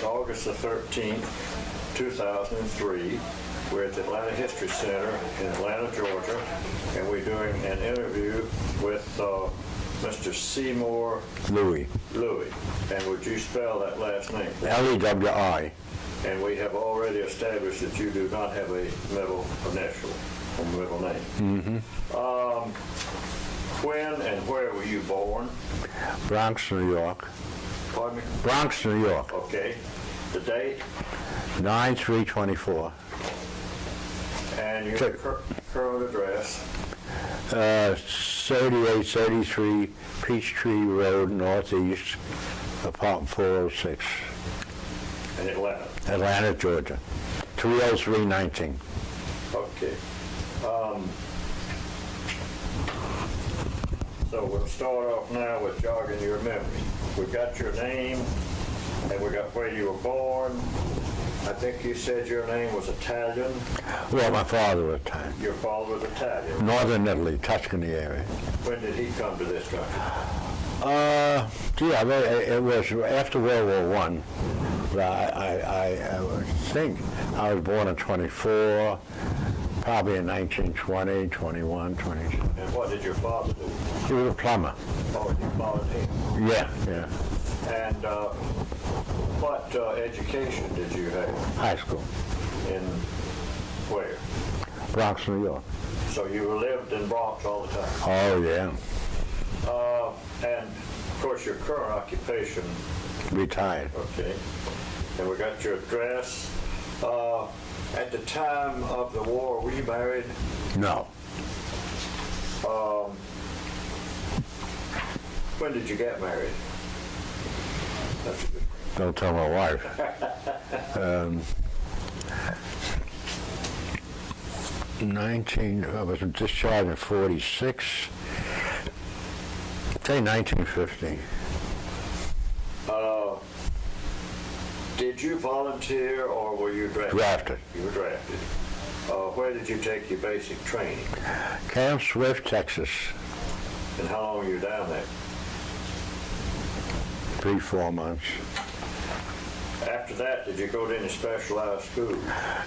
August the 13th, 2003. We're at the Atlanta History Center in Atlanta, Georgia, and we're doing an interview with Mr. Seymour Lewi. And would you spell that last name? Lewi. And we have already established that you do not have a middle initial or middle name. Mm-hmm. When and where were you born? Bronx, New York. Pardon me? Bronx, New York. Okay. The date? 9/3/24. And your current address? 3833 Peachtree Road, Northeast, apartment 406. In Atlanta? Atlanta, Georgia. 30319. Okay. So we'll start off now with jogging your memory. We got your name, and we got where you were born. I think you said your name was Italian. Well, my father was Italian. Your father was Italian. Northern Italy, Tuscany area. When did he come to this country? It was after World War I. I think I was born in 24, probably in 1920, 21, 22. And what did your father do? He was a plumber. Oh, you followed him? Yeah. And what education did you have? High school. In where? Bronx, New York. So you lived in Bronx all the time? Oh, yeah. And, of course, your current occupation? Retired. Okay. And we got your address. At the time of the war, were you married? No. When did you get married? That's a good question. Don't tell my wife. I was discharged in 46. Say 1950. Did you volunteer or were you drafted? Drafted. You were drafted. Where did you take your basic training? Camp Swift, Texas. And how long were you down there? 3-4 months. After that, did you go to any specialized school?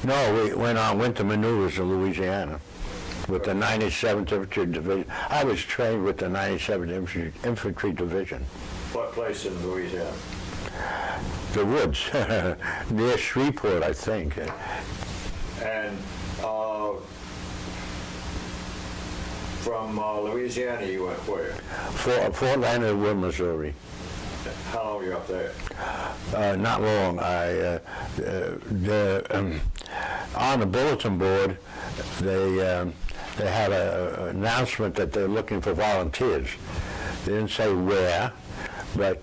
No, we went to maneuvers in Louisiana with the 97th Infantry Division. I was trained with the 97th Infantry Division. What place in Louisiana? The woods, near Shreveport, I think. And from Louisiana, you went where? Fort Leonard Wood, Missouri. How long were you up there? Not long. On the bulletin board, they had an announcement that they're looking for volunteers. They didn't say where, but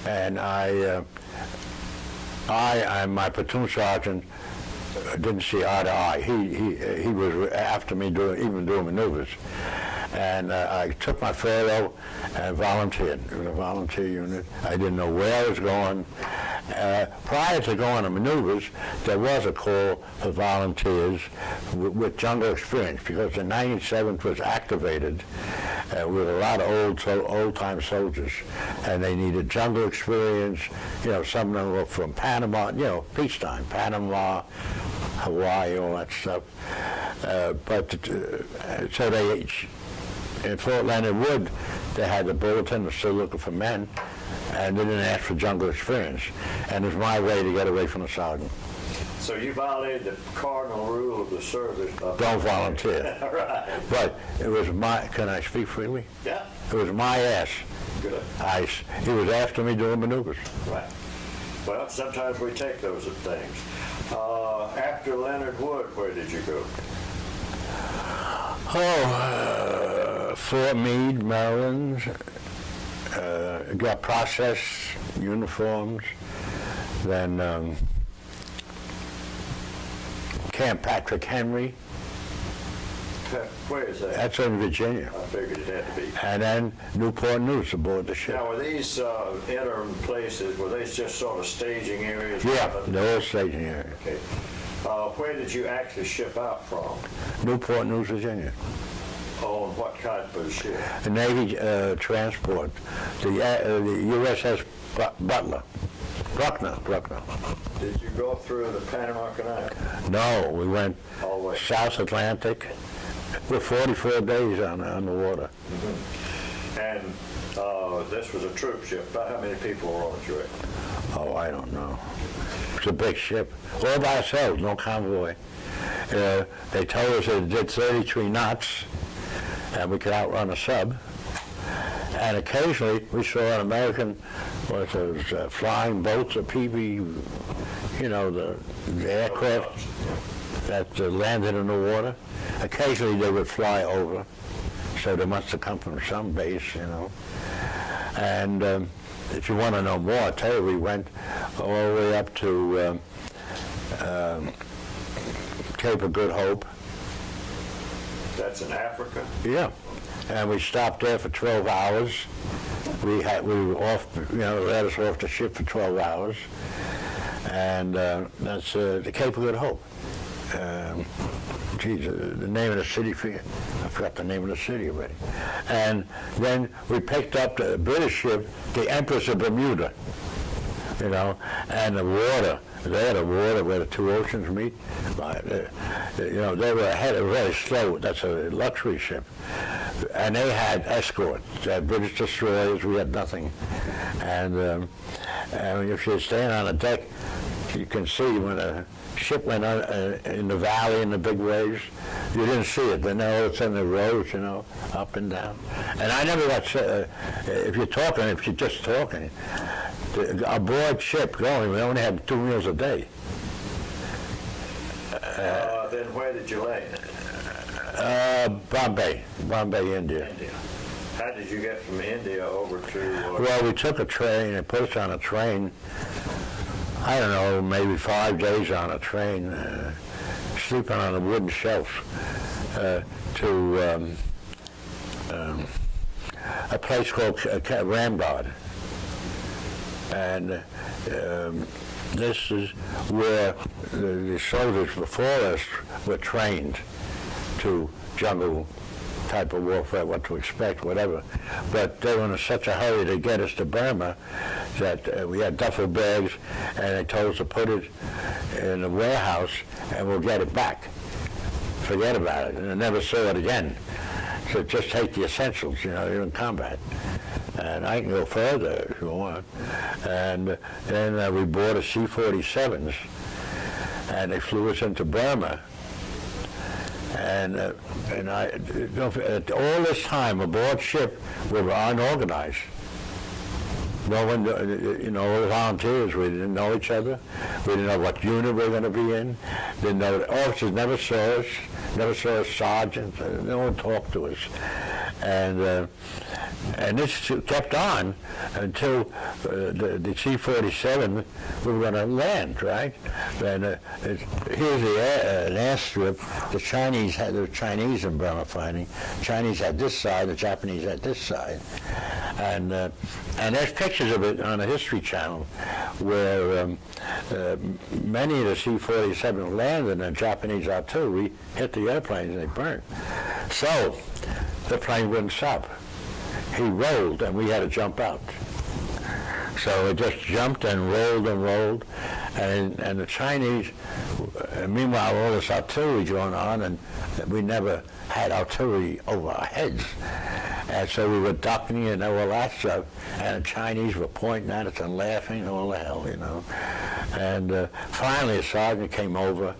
and my platoon sergeant didn't see eye to eye. He was after me doing maneuvers. And I took my furlough and volunteered. It was a volunteer unit. I didn't know where I was going. Prior to going to maneuvers, there was a call for volunteers with jungle experience because the 97th was activated with a lot of old-time soldiers, and they needed jungle experience. Some of them were from Panama, peacetime, Panama, Hawaii, all that stuff. So they. In Fort Leonard Wood, they had the bulletin, they're still looking for men, and they didn't ask for jungle experience. And it was my way to get away from the sergeant. So you violated the cardinal rule of the service. Don't volunteer. Right. But it was can I speak freely? Yeah. It was my ass. Good. He was after me doing maneuvers. Right. Well, sometimes we take those things. After Leonard Wood, where did you go? Fort Meade, Maryland. Got process uniforms. Then Camp Patrick Henry. Where is that? That's in Virginia. I figured it had to be. And then Newport News aboard the ship. Now, were these interim places, were they just sort of staging areas? Yeah, the whole staging area. Okay. Where did you actually ship out from? Newport News, Virginia. On what kind of ship? The Navy transport. The USS Butler. Bruckner. Did you go through the Panama Canal? No, we went All the way. South Atlantic. We're 44 days on the water. And this was a troop ship. About how many people were on it, Joey? Oh, I don't know. It's a big ship. All by ourselves, no convoy. They told us it did 33 knots, and we could outrun a sub. And occasionally we saw an American, flying boats, or PB, the aircraft that landed in the water. Occasionally they would fly over, so they must have come from some base, And if you want to know more, I tell you, we went all the way up to Cape of Good Hope. That's in Africa? Yeah. And we stopped there for 12 hours. We were off, let us off the ship for 12 hours. And that's the Cape of Good Hope. The name of the city, I forgot the name of the city already. And then we picked up the British ship, the Empress of Bermuda, and the water, the water where the two oceans meet, they were ahead, very slow. That's a luxury ship. And they had escorts, they had British destroyers, we had nothing. And if you're standing on the deck, you can see when a ship went in the valley in the big waves, you didn't see it. Then all of a sudden it rose, up and down. And I never got, if you're just talking, aboard ship going, we only had 2 meals a day. Then where did you land? Bombay, India. India. How did you get from India over to... Well, we took a train and put us on a train, I don't know, maybe 5 days on a train, sleeping on a wooden shelf to a place called Ramgarh. And this is where the soldiers before us were trained to jungle type of warfare, what to expect, whatever. But they were in such a hurry to get us to Burma that we had duffel bags, and they told us to put it in a warehouse and we'll get it back. Forget about it. And I never saw it again. So just take the essentials, you're in combat. And I can go further if you want. And then we bought a C-47s, and they flew us into Burma. And all this time aboard ship, we were unorganized. No one, all the volunteers, we didn't know each other. We didn't know what unit we were going to be in. Didn't know, the officers never saw us, sergeants. No one talked to us. And this kept on until the C-47, we were going to land, right? And here's an airstrip. The Chinese in Burma fighting. Chinese had this side, the Japanese had this side. And there's pictures of it on the History Channel where many of the C-47 landed and the Japanese artillery hit the airplanes and they burned. So the plane wouldn't stop. He rolled and we had to jump out. So it just jumped and rolled, and the Chinese, meanwhile all this artillery going on, and we never had artillery over our heads. And so we were ducking and all that stuff, and the Chinese were pointing at us and laughing, all the hell, And finally a sergeant came over,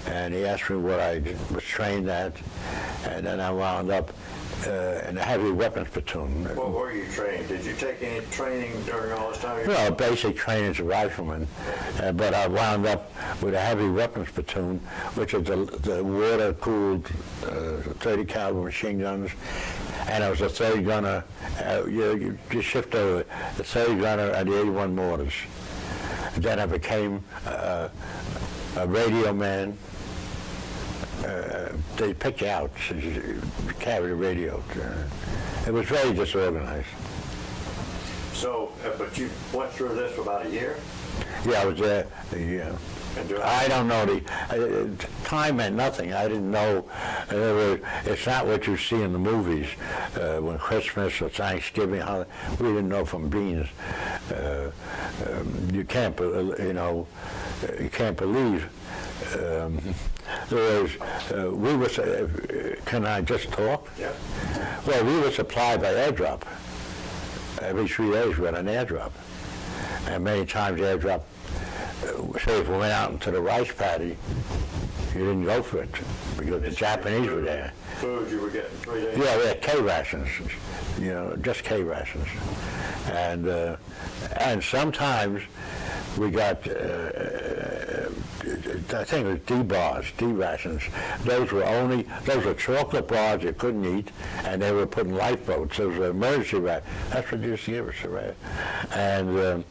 and he asked me what I was trained at, and then I wound up in a heavy weapons platoon. What were you trained? Did you take any training during all this time? Well, basic training as a rifleman, but I wound up with a heavy weapons platoon, which is the water-cooled 30 caliber machine guns, and I was a 30 gunner. You shift over the 30 gunner and the 81 mortars. Then I became a radio man. They pick you out, so you carry the radio. It was very disorganized. So, but you went through this for about a year? Yeah, I was there a year. I don't know. Time meant nothing. I didn't know. It's not what you see in the movies when Christmas or Thanksgiving. We didn't know from beans. you can't, you can't believe. There was, we were, can I just talk? Yeah. Well, we were supplied by airdrop. Every 3 days we had an airdrop. And many times airdrop, say if we went out into the rice paddy, you didn't go for it because the Japanese were there. Food you were getting 3 days? Yeah, we had K rations, just K rations. And sometimes we got, I think it was D bars, D rations. Those were chocolate bars you couldn't eat, and they were put in lifeboats. Those were emergency rations. That's what they used to give us, right? And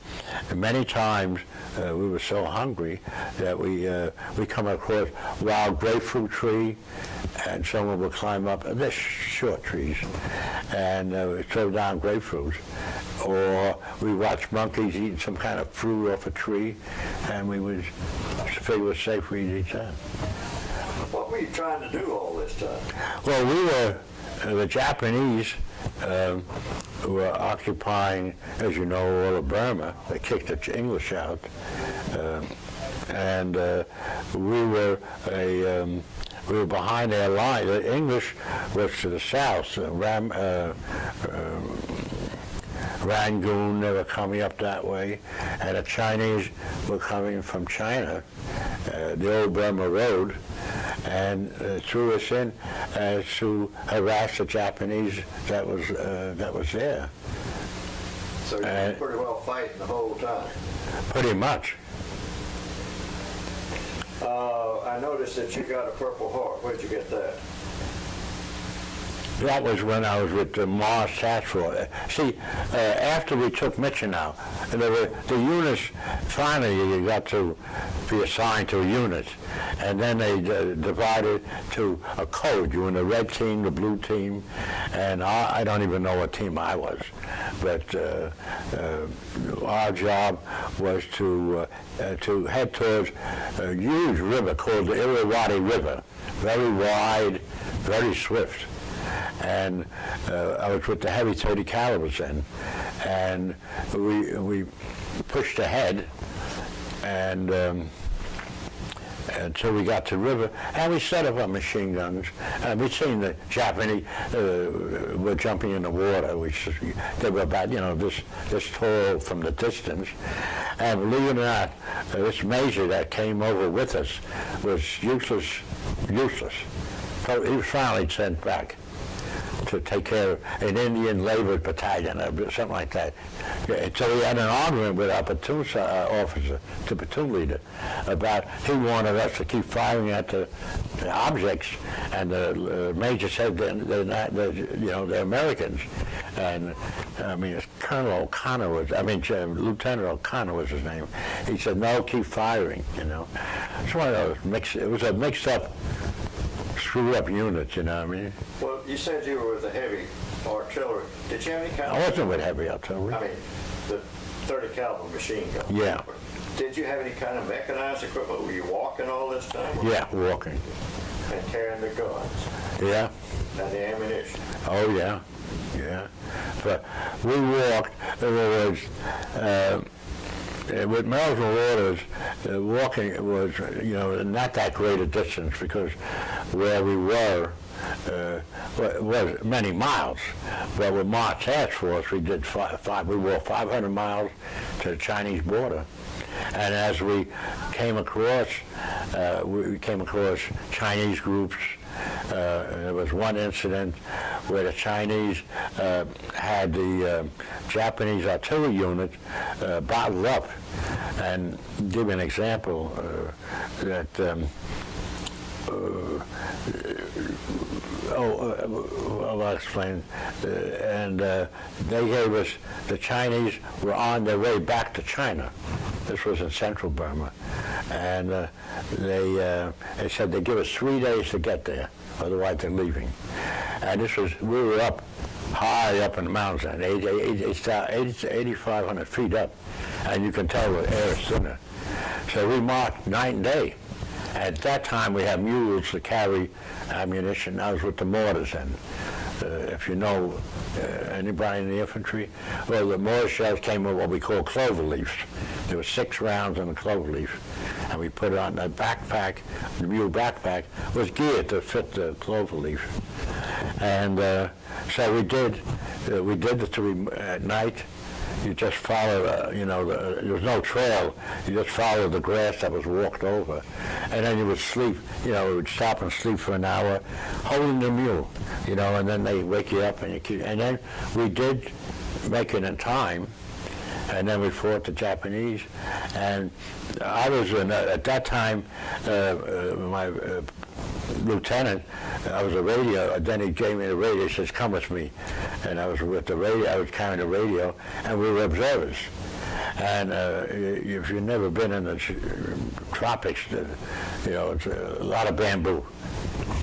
many times we were so hungry that we come across wild grapefruit tree, and someone would climb up, they're short trees, and throw down grapefruits. Or we watch monkeys eating some kind of fruit off a tree, and we would figure it was safe for you to eat that. What were you trying to do all this time? Well, we were, the Japanese were occupying, as you know, all of Burma. They kicked the English out. And we were behind their line. The English was to the south. Rangoon, they were coming up that way, and the Chinese were coming from China, the old Burma Road, and threw us in to harass the Japanese that was there. So you were pretty well fighting the whole time? Pretty much. I noticed that you got a Purple Heart. Where'd you get that? That was when I was with the Mars Task Force. See, after we took Michinow, the units, finally you got to be assigned to a unit, and then they divided to a code. You were in the red team, the blue team, and I don't even know what team I was. But our job was to head towards a huge river called the Irrawaddy River, very wide, very swift. And I was with the heavy 30 calibers then, and we pushed ahead, and until we got to the river, and we set up our machine guns. And we seen the Japanese were jumping in the water. They were about this tall from the distance, and believe it or not, this major that came over with us was useless. So he was finally sent back to take care of an Indian labor battalion or something like that. So we had an argument with our platoon officer, the platoon leader, about he wanted us to keep firing at the objects, and the major said they're not, they're Americans. And I mean, Colonel O'Connor Lieutenant O'Connor was his name. He said, no, keep firing, It's one of those it was a mixed up, screwed up units, you know what I mean? Well, you said you were with the heavy artillery. Did you have any kind I wasn't with heavy artillery. I mean, the 30 caliber machine gun. Yeah. Did you have any kind of mechanized equipment? Were you walking all this time? Yeah, walking. And carrying the guns? Yeah. And the ammunition? Oh, yeah. Yeah. But we walked, with Mel's orders, walking was, not that great a distance, because where we were was many miles. But with Mars Task Force, we did we walked 500 miles to the Chinese border. And as we came across Chinese groups. There was one incident where the Chinese had the Japanese artillery unit bottled up. And give an example that I'll explain. And they gave us, the Chinese were on their way back to China. This was in central Burma. And they said they give us 3 days to get there, otherwise they're leaving. And we were up high up in the mountains, 8,500 feet up, and you can tell the air is thinner. So we marched night and day. At that time, we had mules to carry ammunition. I was with the mortars then. if you know anybody in the infantry, well, the mortar shells came with what we call clover leaves. There were 6 rounds in a clover leaf, and we put it on the backpack. The mule backpack was geared to fit the clover leaf, and so we did the at night. You just follow, there was no trail. You just followed the grass that was walked over. And then you would sleep, we would stop and sleep for an hour, holding the mule, and then they wake you up and and then we did make it in time, and then we fought the Japanese. And I was, at that time, my lieutenant, I was a radio, then he gave me the radio, he says, come with me. And I was with the radio, I was carrying the radio, and we were observers. And if you've never been in the tropics, it's a lot of bamboo.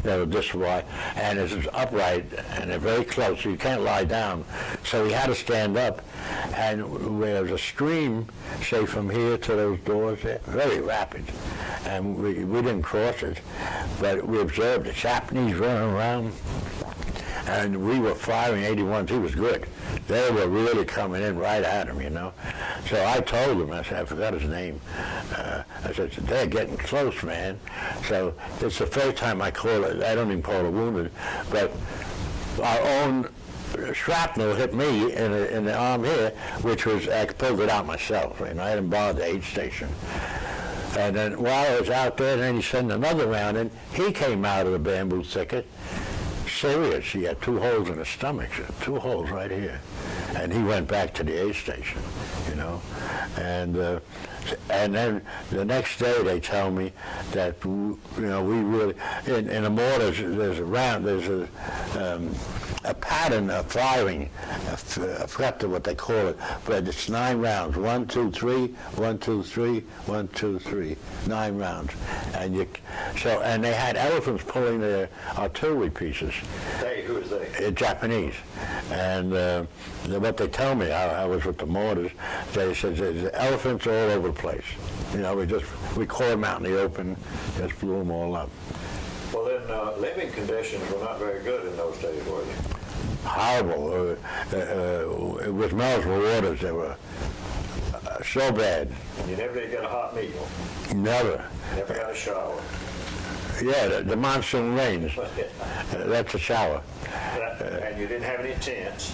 This way, and it's upright, and they're very close, so you can't lie down. So we had to stand up, and there was a stream, say from here to those doors there, very rapid. And we didn't cross it, but we observed the Japanese running around, and we were firing 81s. He was good. They were really coming in right at him, So I told him, I said, I forgot his name. I said, they're getting close, man. So it's the first time I call it, I don't even call it wounded, but our own shrapnel hit me in the arm here, which was, I pulled it out myself, I hadn't bothered the aid station. And then while I was out there, then he sent another round in. He came out of the bamboo thicket, serious. He had 2 holes in his stomach, 2 holes right here. And he went back to the aid station, And then the next day they tell me that, we really, in the mortars, there's a pattern of firing. I forgot what they call it, but it's 9 rounds. 1, 2, 3, 1, 2, 3, 1, 2, 3, 9 rounds. And they had elephants pulling their artillery pieces. Hey, who is they? Japanese. And what they tell me, I was with the mortars, they said there's elephants all over the place. We caught them out in the open, just blew them all up. Well, then living conditions were not very good in those days, were they? Horrible. With Melville waters, they were so bad. You never did get a hot meal? Never. Never got a shower? Yeah, the monsoon rains. That's a shower. And you didn't have any tents?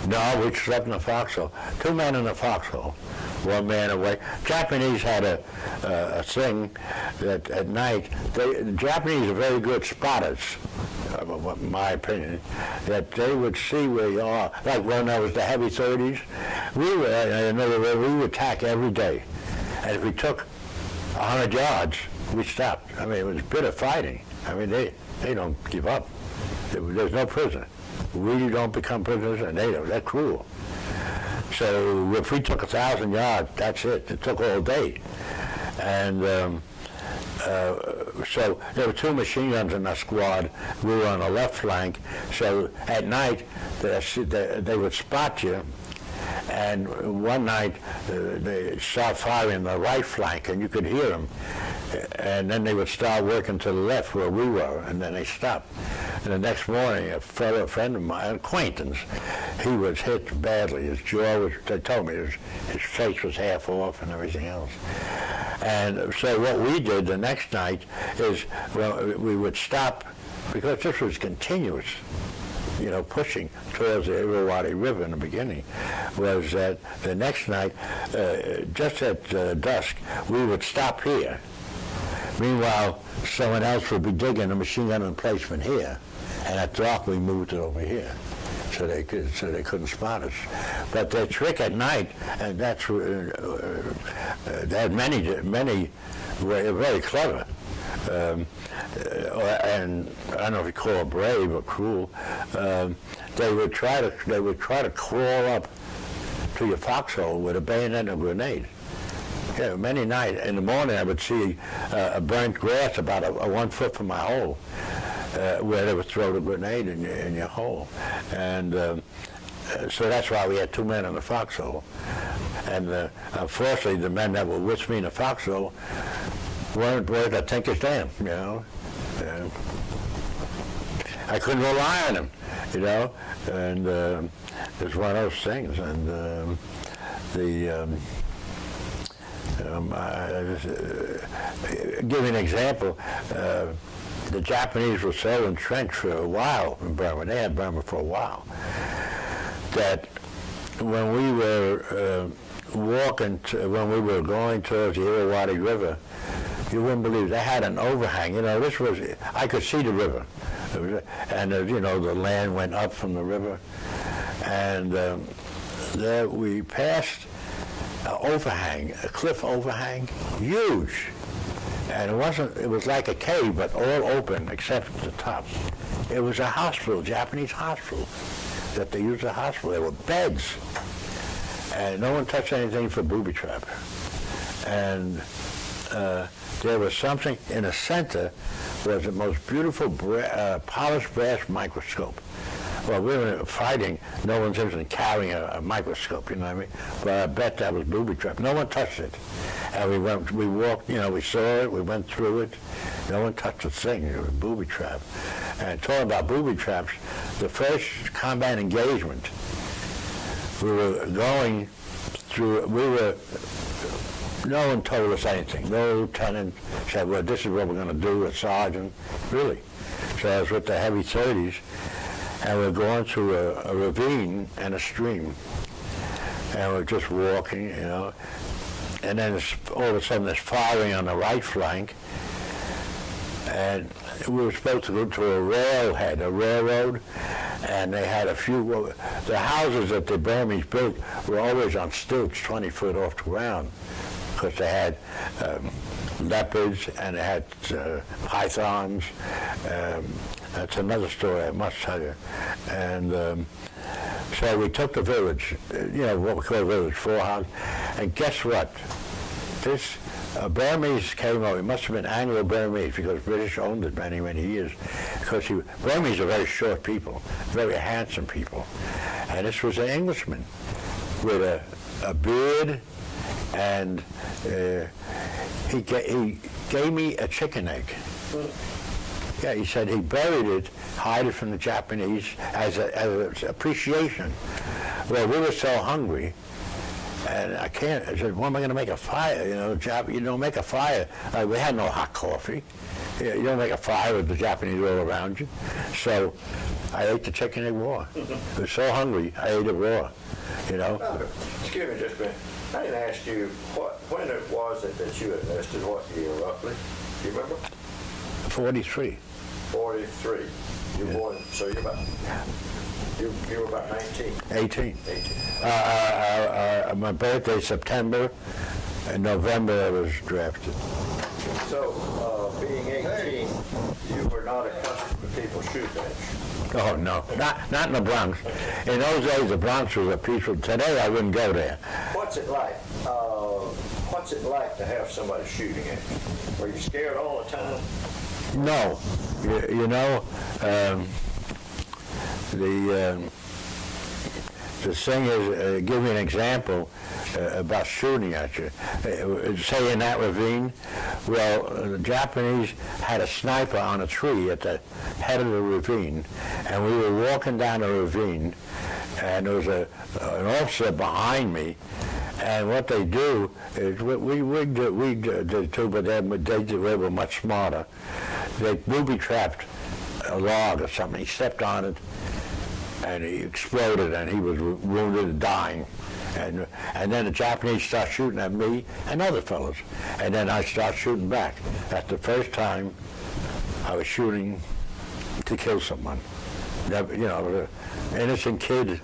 No, we slept in a foxhole. 2 men in a foxhole, 1 man away. Japanese had a thing that at night, the Japanese are very good spotters, in my opinion, that they would see where you are. Like when there was the heavy 30s, we would attack every day. And if we took 100 yards, we stopped. It was bitter fighting. They don't give up. There's no prisoner. We don't become prisoners, and they don't. They're cruel. So if we took 1,000 yards, that's it. It took all day. And so there were 2 machine guns in our squad. We were on the left flank. So at night, they would spot you. And one night, they started firing the right flank, and you could hear them. And then they would start working to the left where we were, and then they stopped. And the next morning, a friend of mine, an acquaintance, he was hit badly. His jaw was, they told me, his face was half off and everything else. And so what we did the next night is, we would stop, because this was continuous, pushing towards the Irrawaddy River in the beginning, was that the next night, just at dusk, we would stop here. Meanwhile, someone else would be digging a machine gun emplacement here, and at dark we moved it over here, so they couldn't spot us. But their trick at night, and that's they had many were very clever. And I don't know if you call it brave or cruel. They would try to crawl up to your foxhole with a bayonet and a grenade. Yeah, many nights. In the morning, I would see a burnt grass about a 1 foot from my hole, where they would throw the grenade in your hole, and so that's why we had 2 men in the foxhole. And unfortunately, the men that were with me in the foxhole weren't worth a tinker's damn, I couldn't rely on them. you know, and it's one of those things. And give you an example. The Japanese were so entrenched for a while in Burma. They had Burma for a while. That when we were when we were going towards the Irrawaddy River, you wouldn't believe they had an overhang. You know, I could see the river, and you know, the land went up from the river, and there we passed an overhang, a cliff overhang, huge. And it was like a cave, but all open except at the top. It was a hospital, Japanese hospital, that they used as a hospital. There were beds. And no one touched anything for booby trap. And there was something in the center was the most beautiful polished brass microscope. Well, we were fighting. No one's interested in carrying a microscope, you know what I mean? But I bet that was booby trap. No one touched it. And we walked, you know, we saw it, we went through it. No one touched the thing. It was booby trap. And talking about booby traps, the first combat engagement, we were going through, no one told us anything. No lieutenant said, well, this is what we're going to do, a sergeant, really. So I was with the heavy 30s, and we're going through a ravine and a stream. And we're just walking, you know. And then all of a sudden there's firing on the right flank. And we were supposed to go to a railroad, and they had the houses that the Burmese built were always on stilts 20 foot off the ground, because they had leopards and they had pythons. That's another story I must tell you. And so we took the village, you know, what we call a village, 4 houses, and guess what? This Burmese came over. It must have been Anglo-Burmese, because British owned it many, many years. Because Burmese are very short people, very handsome people. And this was an Englishman with a beard, and he gave me a chicken egg. Yeah, he said he buried it, hide it from the Japanese as an appreciation. Well, we were so hungry. And I said, when am I going to make a fire? You know, you don't make a fire. We had no hot coffee. You don't make a fire with the Japanese all around you. So I ate the chicken egg raw. I was so hungry, I ate it raw, you know. Excuse me just a minute. I didn't ask you when it was that you enlisted, what year roughly? Do you remember? 43. 43. You were born, so you're about... You were about 19? 18. My birthday, September, and November I was drafted. So, being 18, you were not accustomed to people shooting at you? Oh, no. Not in the Bronx. In those days, the Bronx was a peaceful... Today, I wouldn't go there. What's it like? What's it like to have somebody shooting at you? Were you scared all the time? No. You know... The thing is, give me an example about shooting at you. Say in that ravine, well, the Japanese had a sniper on a tree at the head of the ravine, and we were walking down the ravine, and there was an officer behind me, and what they do is, we did too, but they were much smarter. They booby-trapped a log or something. He stepped on it, and he exploded, and he was wounded and dying. And then the Japanese start shooting at me and other fellows. And then I start shooting back. That's the first time I was shooting to kill someone. Never, you know, an innocent kid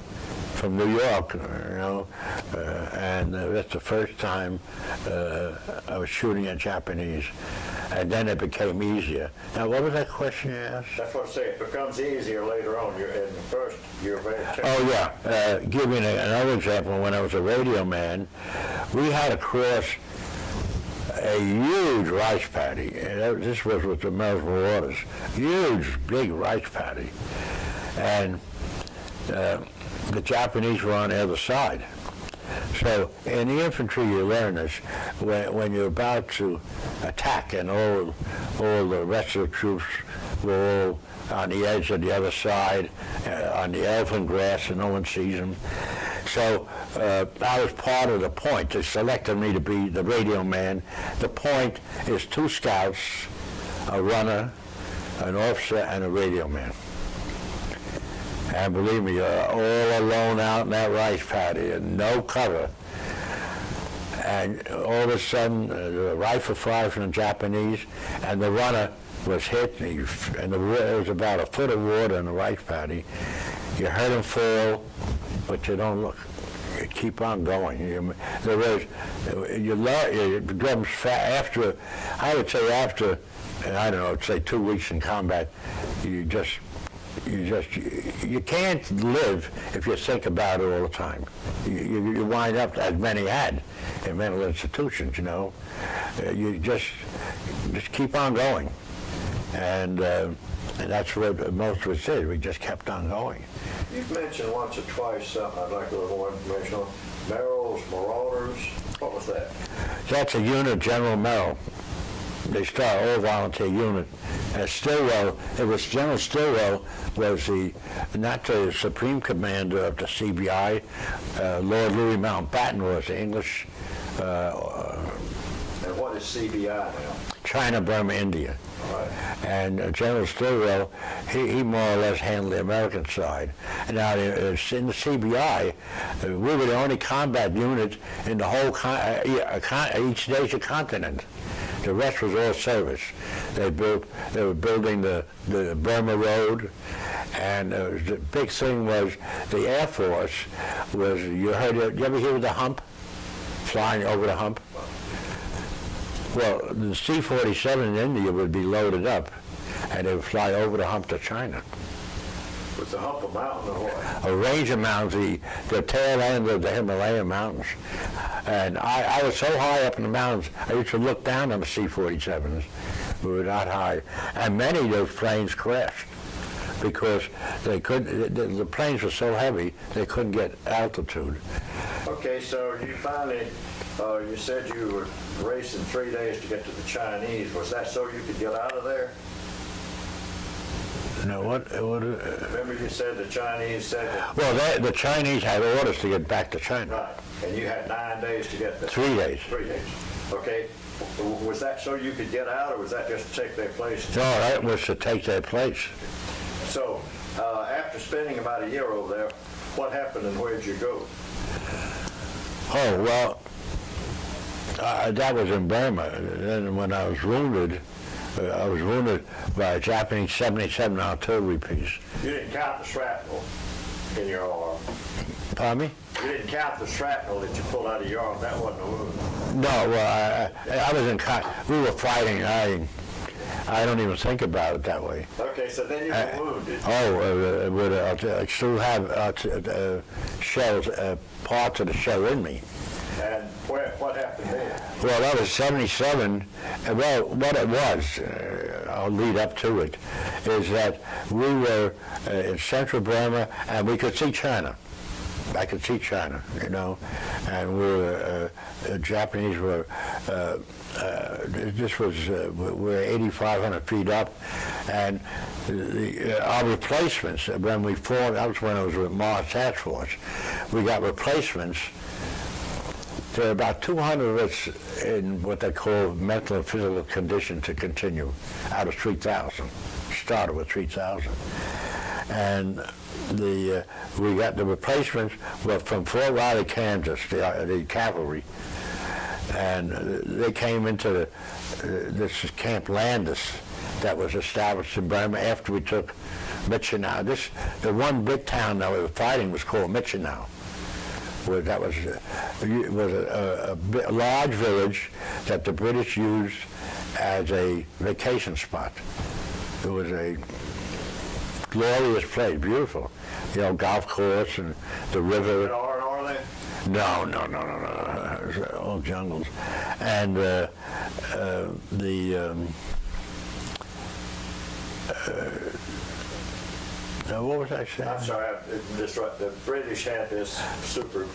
from New York, you know, and that's the first time I was shooting at Japanese. And then it became easier. Now, what was that question you asked? That's what I say. It becomes easier later on. You're very technical. Oh, yeah. Give me another example. When I was a radio man, we had to cross a huge rice paddy. This was with the American Waters. Huge, big rice paddy. And the Japanese were on the other side. So in the infantry, you learn this when you're about to attack, and all the rest of the troops were all on the edge of the other side, on the elephant grass, and no one sees them. So I was part of the point. They selected me to be the radio man. The point is 2 scouts, a runner, an officer, and a radio man. And believe me, you're all alone out in that rice paddy and no cover. And all of a sudden, the rifle fire from the Japanese, and the runner was hit, and there was about a foot of water in the rice paddy. You heard him fall, but you don't look. You keep on going. You drums after, I would say after, I don't know, say 2 weeks in combat, you can't live if you think about it all the time. You wind up, as many had in mental institutions, you know. You just keep on going. And that's what most of us did. We just kept on going. You've mentioned once or twice something I'd like a little more information on. Merrills, Marauders, what was that? That's a unit, General Merrill. They start all volunteer unit. Stilwell, it was General Stilwell was not the supreme commander of the CBI. Lord Louis Mountbatten was the English. And what is CBI now? China-Burma-India. Right. And General Stilwell, he more or less handled the American side. And now in the CBI, we were the only combat unit in the whole East Asia continent. The rest was all service. They were building the Burma Road, and the big thing was the Air Force was, you ever hear of the hump? Flying over the hump? Well, the C-47 in India would be loaded up, and they would fly over the hump to China. Was the hump a mountain or what? A range of mountains, the tail end of the Himalayan mountains. And I was so high up in the mountains, I used to look down on the C-47s. We were that high. And many of those planes crashed because they couldn't, the planes were so heavy, they couldn't get altitude. Okay, so you finally, you said you were racing 3 days to get to the Chinese. Was that so you could get out of there? No, what? Remember you said the Chinese said that... Well, the Chinese had orders to get back to China. Right, and you had 9 days to get there. 3 days. 3 days, okay. Was that so you could get out, or was that just to take their place? No, that was to take their place. So, after spending about a year over there, what happened and where'd you go? Oh, well, that was in Burma. Then when I was wounded by a Japanese 77 artillery piece. You didn't count the shrapnel in your arm? Pardon me? You didn't count the shrapnel that you pulled out of your arm? That wasn't a wound? No, well, I was we were fighting. I don't even think about it that way. Okay, so then you were wounded. I still have shells, parts of the shell in me. And what happened there? Well, that was 77. Well, what it was, I'll lead up to it, is that we were in central Burma, and we could see China. I could see China, you know, and the Japanese were, we're 8,500 feet up, and our replacements, when we fought, that was when I was with Mars Task Force, we got replacements. There are about 200 of us in what they call mental and physical condition to continue out of 3,000. Started with 3,000. And we got the replacements were from Fort Riley, Kansas, the cavalry. And they came into this Camp Landis that was established in Burma after we took Michinau. The one big town that we were fighting was called Michinau. That was a large village that the British used as a vacation spot. It was a glorious place, beautiful. You know, golf course and the river. R&R there? No. It was all jungles. And what was I saying? I'm sorry, the British had this super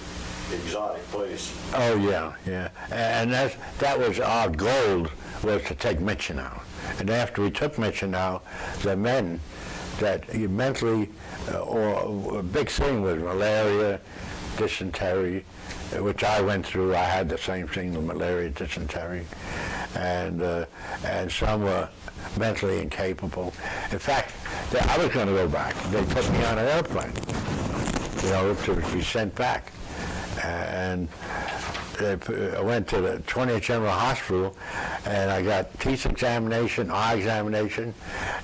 exotic place. Oh, yeah. And that was our gold was to take Michinow. And after we took Michinow, the men that mentally, or a big thing was malaria, dysentery, which I went through. I had the same thing, the malaria, dysentery, and some were mentally incapable. In fact, I was going to go back. They put me on an airplane, to be sent back. And I went to the 20th General Hospital, and I got teeth examination, eye examination.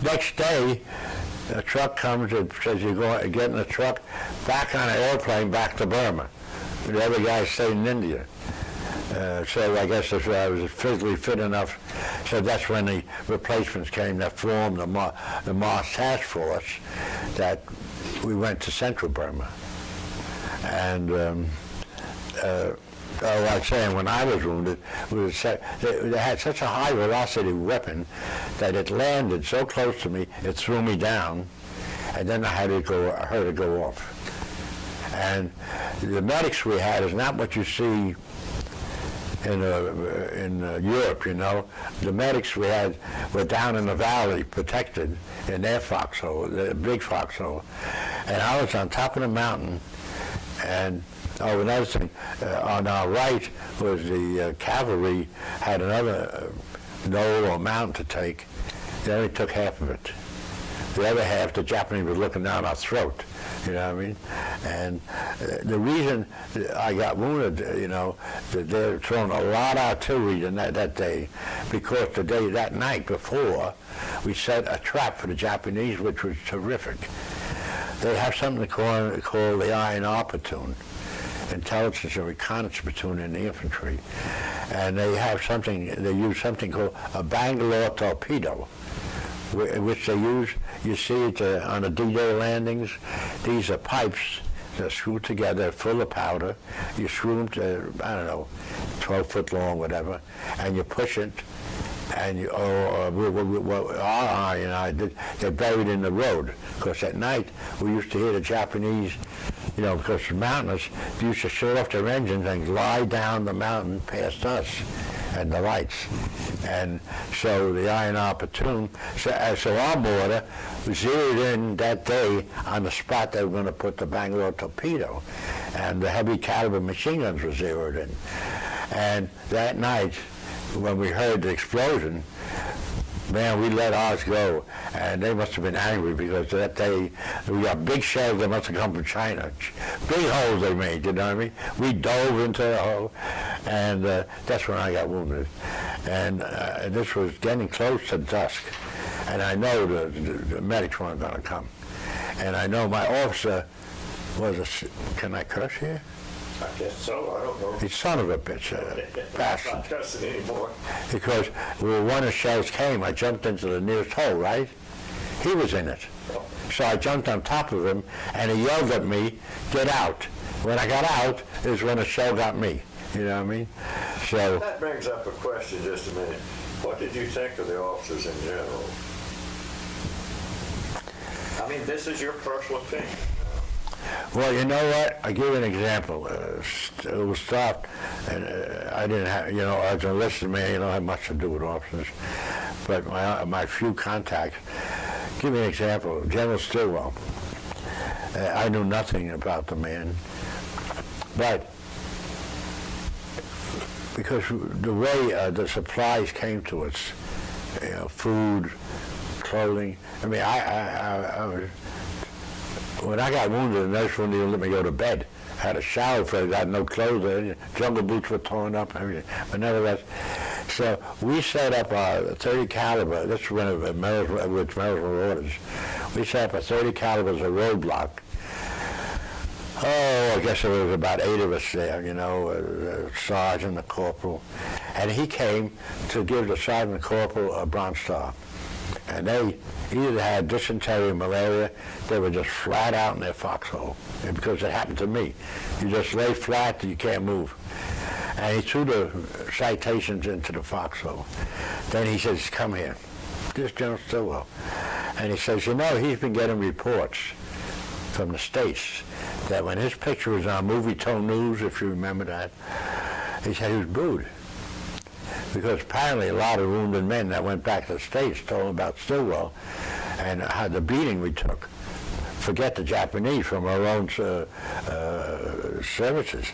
Next day, a truck comes and says you get in the truck, back on an airplane, back to Burma. The other guy stayed in India. So I guess that's why I was physically fit enough. So that's when the replacements came that formed the Mars Task Force, that we went to Central Burma. And I was saying, when I was wounded, they had such a high velocity weapon that it landed so close to me, it threw me down, and then I heard it go off. And the medics we had is not what you see in Europe, The medics we had were down in the valley, protected in their foxhole, the big foxhole. And I was on top of the mountain, and another thing, on our right was the cavalry had another knoll or mountain to take. They only took half of it. The other half, the Japanese were looking down our throat, you know what I mean? And the reason I got wounded, that they were throwing a lot of artillery that day, because that night before, we set a trap for the Japanese, which was terrific. They have something called the I&R platoon, intelligence and reconnaissance platoon in the infantry, and they use something called a Bangalore torpedo, which they use. You see it on the D-Day landings. These are pipes that are screwed together, full of powder. You screw them to, 12 foot long, whatever, and you push it, and they're buried in the road, because at night we used to hear the Japanese, because it's mountainous, they used to shut off their engines and glide down the mountain past us and the lights. And so the I&R platoon, so our border zeroed in that day on the spot they were going to put the Bangalore torpedo, and the heavy caliber machine guns were zeroed in. And that night, when we heard the explosion, man, we let ours go, and they must have been angry, because that day we got big shells that must have come from China. Big holes they made, you know what I mean? We dove into the hole, and that's when I got wounded. And this was getting close to dusk, and I know the medics weren't going to come. And I know my officer can I curse here? I guess so, I don't know. The son of a bitch, bastard. I'm not cussing anymore. Because when one of the shells came, I jumped into the nearest hole, right? He was in it. So I jumped on top of him, and he yelled at me, "Get out." When I got out is when a shell got me. You know what I mean? So that brings up a question, just a minute. What did you think of the officers in general? I mean, this is your personal opinion. Well, you know what? I'll give you an example. It was stopped, and I didn't have, as an enlisted man, you don't have much to do with officers. But my few contacts, give me an example. General Stilwell. I knew nothing about the man, but because the way the supplies came to us, food, clothing. I mean, I was. When I got wounded, the nurse wouldn't even let me go to bed. I had a shower for it. I had no clothes. Jungle boots were torn up and everything. But nevertheless, so we set up a 30 caliber. This is when with Maryland orders. We set up a 30 caliber as a roadblock. I guess there was about 8 of us there, a sergeant, a corporal. And he came to give the sergeant and corporal a Bronze Star. And they either had dysentery or malaria. They were just flat out in their foxhole, because it happened to me. You just lay flat, you can't move. And he threw the citations into the foxhole. Then he says, "Come here." This General Stilwell. And he says, he's been getting reports from the States that when his picture was on Movie Tone News, if you remember that, he said he was booed. because apparently a lot of wounded men that went back to the States told him about Stilwell and how the beating we took. Forget the Japanese, from our own services.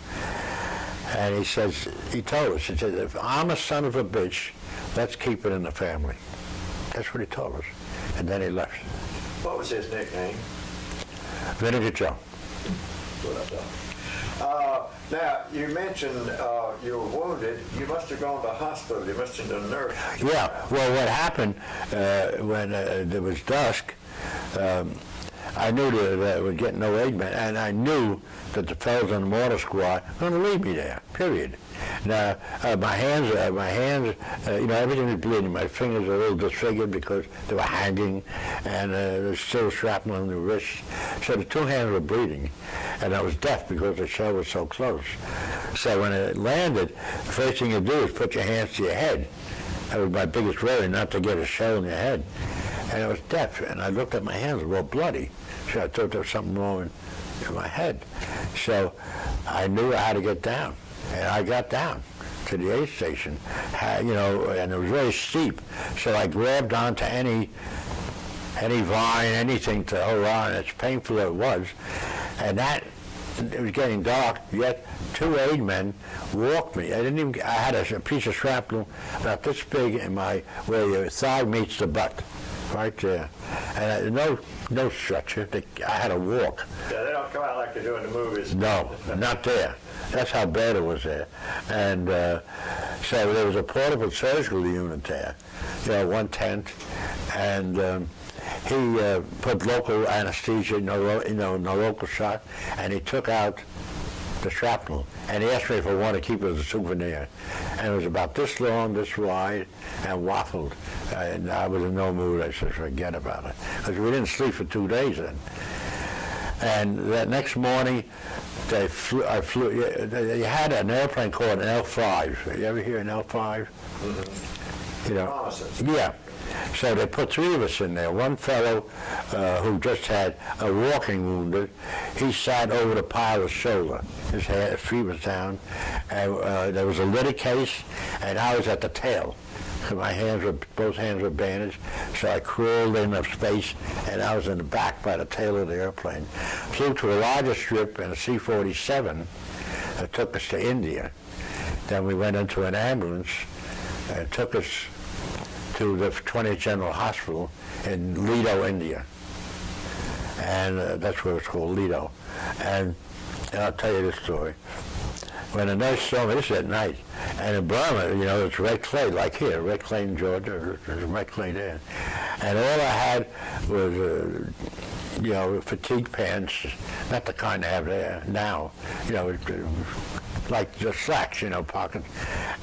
And he told us, he said, if I'm a son of a bitch, let's keep it in the family. That's what he told us. And then he left. What was his nickname? Vinegar Joe. What I thought. Now, you mentioned you were wounded. You must have gone to the hospital. You must have been a nurse. Yeah, well, what happened when it was dusk, I knew that I would get no aid men, and I knew that the fellows on the mortar squad were going to leave me there, period. Now, my hands, everything was bleeding. My fingers were a little disfigured because they were hanging, and there's still shrapnel on the wrist. So the two hands were bleeding, and I was deaf because the shell was so close. So when it landed, the first thing you do is put your hands to your head. That was my biggest worry, not to get a shell in your head. And I was deaf, and I looked at my hands, they were all bloody. So I thought there was something wrong in my head. So I knew I had to get down. And I got down to the aid station, and it was very steep. So I grabbed onto any vine, anything to hold on, as painful as it was. And it was getting dark, yet two aid men walked me. I had a piece of shrapnel about this big in where your thigh meets the butt, right there. And no stretcher. I had to walk. Yeah, they don't come out like they do in the movies. No, not there. That's how bad it was there. And so there was a portable surgical unit there, one tent, and he put local anesthesia, no local shot, and he took out the shrapnel, and he asked me if I wanted to keep it as a souvenir. And it was about this long, this wide, and waffled. And I was in no mood. I said, forget about it. Because we didn't sleep for 2 days then. And that next morning, I flew. They had an airplane called an L5. You ever hear an L5? Mm-hmm. Yeah. So they put three of us in there. One fellow who just had a walking wounded, he sat over the pilot's shoulder. His feet was down, and there was a litter case, and I was at the tail. So both hands were bandaged, so I crawled in a space, and I was in the back by the tail of the airplane. Flew to a larger strip in a C-47 that took us to India. Then we went into an ambulance and took us to the 20th General Hospital in Lido, India. And that's where it's called, Lido. And I'll tell you this story. When the nurse saw me, this is at night, and in Burma, it's red clay, like here, red clay in Georgia, there's red clay there. And all I had was, fatigue pants, not the kind they have there now, like the slacks, pockets,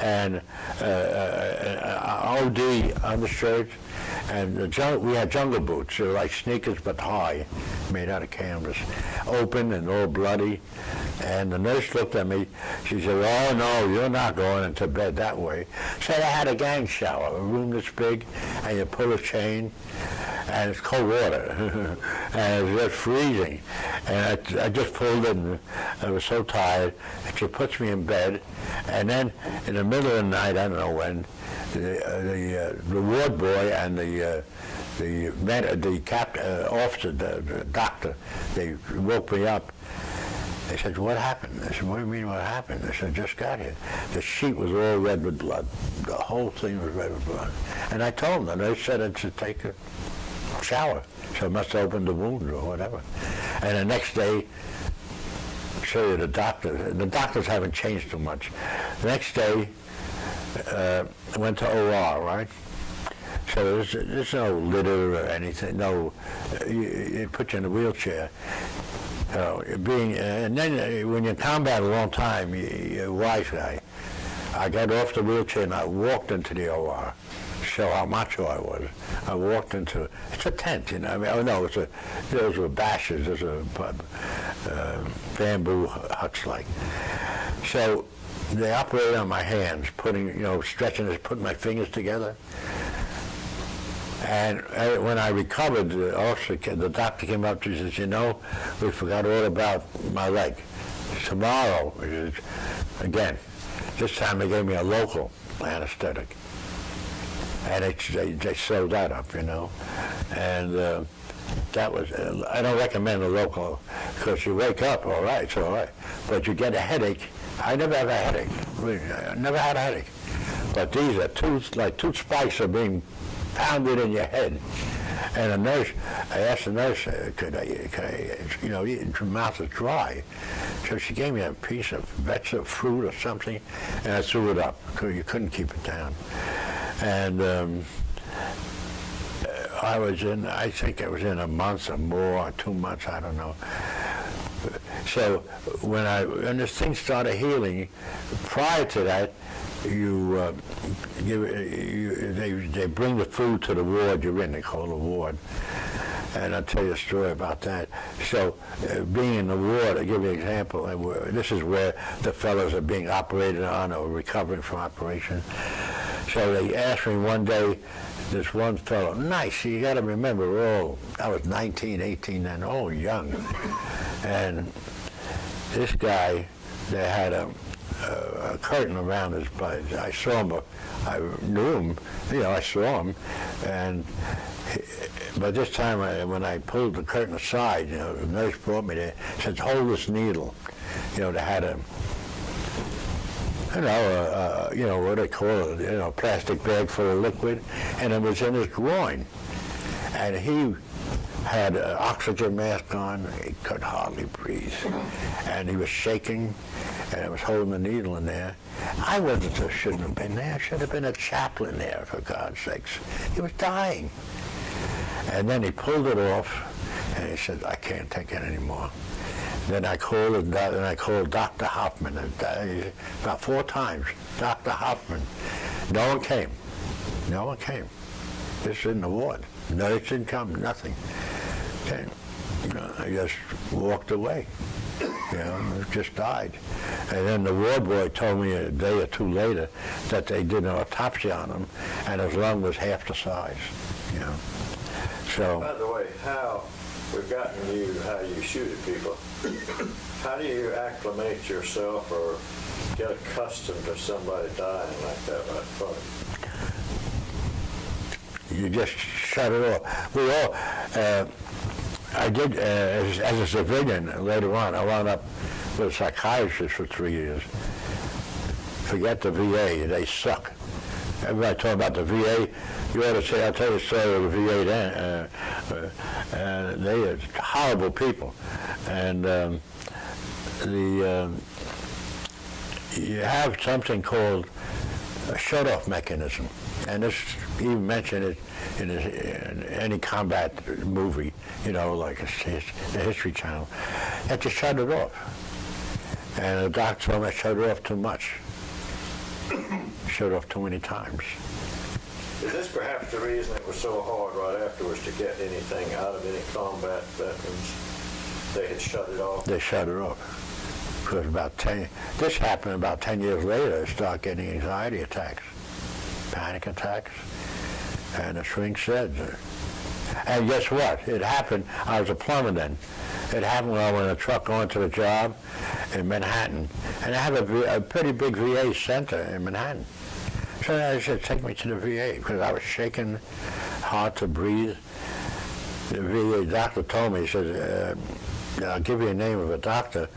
and OD undershirt, and we had jungle boots. They were like sneakers but high, made out of canvas, open and all bloody. And the nurse looked at me. She said, "Oh no, you're not going into bed that way." So I had a gang shower, a room this big, and you pull a chain, and it's cold water, and it was just freezing. And I just pulled it, and I was so tired. And she puts me in bed, and then in the middle of the night, I don't know when, the ward boy and the officer, the doctor, they woke me up. They said, "What happened?" I said, "What do you mean, what happened?" They said, "Just got here." The sheet was all red with blood. The whole thing was red with blood. And I told them, and they said I should take a shower. So I must have opened the wound or whatever. And the next day, show you the doctors haven't changed too much. The next day, I went to OR, right? So there's no litter or anything. No, you put you in a wheelchair. And then when you're in combat a long time, you're a wise guy. I got off the wheelchair and I walked into the OR. Show how macho I was. I walked into it's a tent, those were bashes. Those are bamboo huts like. So they operated on my hands, putting my fingers together. And when I recovered, the doctor came up to me and said, we forgot all about my leg. Tomorrow, again, this time they gave me a local. anesthetic. And they sewed that up, you know. And that was, I don't recommend a local, because you wake up, all right, it's all right. But you get a headache. I never have a headache. Really, I never had a headache. But these are two spikes are being pounded in your head. And a nurse, I asked the nurse, could I, you know, your mouth is dry. So she gave me a piece of vegetable fruit or something, and I threw it up, because you couldn't keep it down. And I think I was in a month or more, or 2 months, I don't know. So when this thing started healing, prior to that, they bring the food to the ward you're in. They call it a ward, and I'll tell you a story about that. So, being in the ward, I'll give you an example. This is where the fellows are being operated on or recovering from operation. So they asked me one day, this one fellow, nice. You got to remember, I was 19, 18 then, all young, and this guy, they had a curtain around his body. I saw him, I knew him, you know, I saw him, and but this time when I pulled the curtain aside, you know, the nurse brought me there, said, hold this needle. You know, they had you know, what they call it, you know, plastic bag full of liquid, and it was in his groin. And he had an oxygen mask on, he could hardly breathe. And he was shaking, and I was holding the needle in there. I shouldn't have been there. I should have been a chaplain there, for God's sakes. He was dying. And then he pulled it off, and he said, I can't take it anymore. Then I called Dr. Hoffman, about 4 times, Dr. Hoffman. No one came. No one came. This is in the ward. No, it didn't come, nothing. Okay. I just walked away. You know, just died. And then the ward boy told me a day or 2 later that they did an autopsy on him, and his lung was half the size. You know. So. By the way, we've gotten you how you shoot at people. How do you acclimate yourself or get accustomed to somebody dying like that right in front of you? You just shut it off. We all, I did, as a civilian later on, I wound up with a psychiatrist for 3 years. Forget the VA, they suck. Everybody talking about the VA, you ought to say, I'll tell you a story of the VA then. They are horrible people. And you have something called a shut-off mechanism. And this, he mentioned it in any combat movie, you know, like the History Channel. You have to shut it off. And the doctor told me I shut it off too much. Shut off too many times. Is this perhaps the reason it was so hard right afterwards to get anything out of any combat veterans? They had shut it off? They shut it off. Because this happened about 10 years later, I started getting anxiety attacks, panic attacks, and the shrink said. And guess what? It happened, I was a plumber then. It happened when I was in a truck going to the job in Manhattan. And I have a pretty big VA center in Manhattan. So I said, take me to the VA, because I was shaking, hard to breathe. The VA doctor told me, he says, I'll give you a name of a doctor.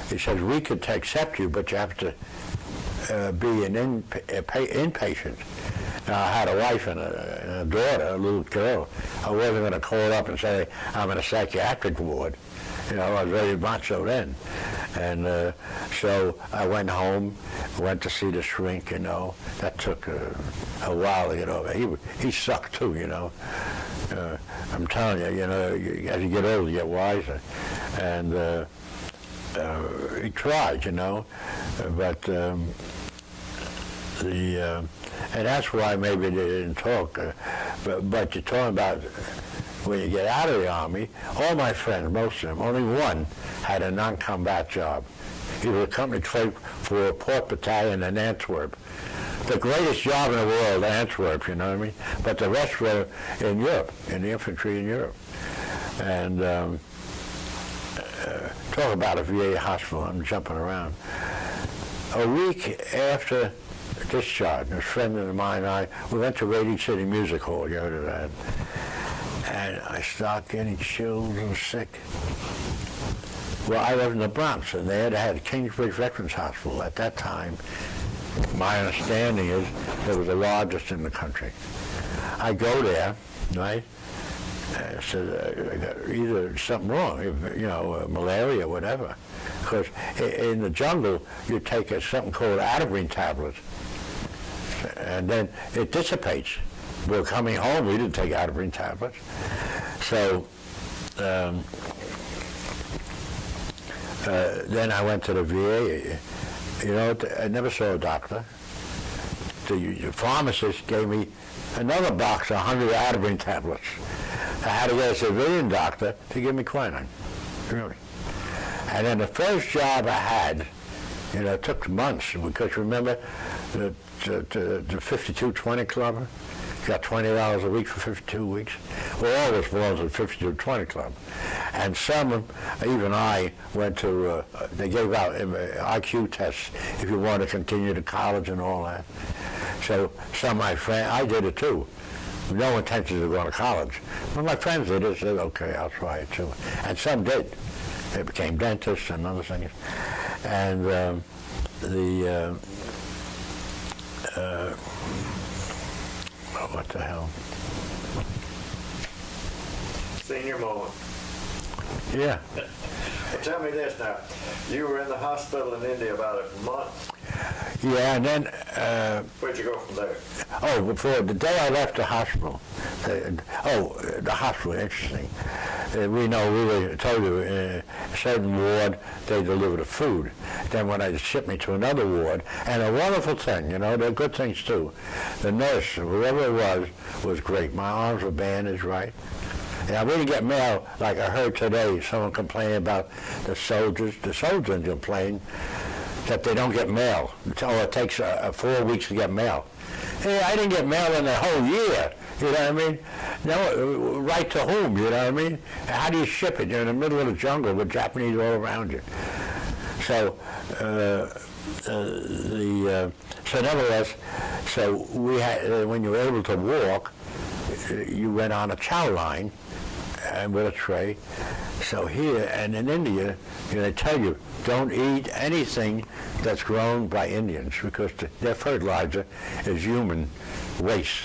He says, we could accept you, but you have to be an inpatient. Now, I had a wife and a daughter, a little girl. I wasn't going to call up and say, I'm in a psychiatric ward. You know, I was very macho then. And so I went home, went to see the shrink, you know. That took a while to get over. He sucked too, you know. I'm telling you, you know, as you get older, you get wiser. And he tried, you know, but and that's why maybe they didn't talk. But you're talking about when you get out of the Army, all my friends, most of them, only one had a non-combat job. He was a company clerk for a port battalion in Antwerp. The greatest job in the world, Antwerp, you know what I mean? But the rest were in Europe, in the infantry in Europe. And talk about a VA hospital, I'm jumping around. A week after discharged. A friend of mine and I, we went to Radio City Music Hall, you heard of that? And I started getting chills and sick. Well, I was in the Bronx, and they had Kingsbridge Veterans Hospital at that time. My understanding is it was the largest in the country. I go there, right? I said, I got either something wrong, malaria, whatever. Because in the jungle, you take something called Atabrine tablets, and then it dissipates. We were coming home, we didn't take Atabrine tablets. So then I went to the VA. I never saw a doctor. The pharmacist gave me another box of 100 Atabrine tablets. I had to get a civilian doctor to give me quinine, really. And then the first job I had, it took months, because remember the 5220 club? You got $20 a week for 52 weeks. Well, all this belongs to the 5220 club. And some, even I, went to, they gave out IQ tests if you want to continue to college and all that. So some of my friends, I did it too. No intention of going to college. But my friends did it, said, okay, I'll try it too. And some did. They became dentists and other things. And what the hell? Senior moment. Yeah. Well, tell me this now. You were in the hospital in India about a month. Yeah, and then... Where'd you go from there? Oh, before the day I left the hospital. The hospital, interesting. We told you, in a certain ward, they deliver the food. Then when they shipped me to another ward, and a wonderful thing, they're good things too. The nurse, whoever it was great. My arms were bandaged, right? And I really get mail, like I heard today, someone complaining about the soldiers. The soldiers complain that they don't get mail. It takes 4 weeks to get mail. Hey, I didn't get mail in the whole year. You know what I mean? No, right to whom? You know what I mean? How do you ship it? You're in the middle of the jungle with Japanese all around you. So, so nevertheless, so we had, when you were able to walk, you went on a chow line and with a tray. So here and in India, they tell you, don't eat anything that's grown by Indians, because their fertilizer is human waste.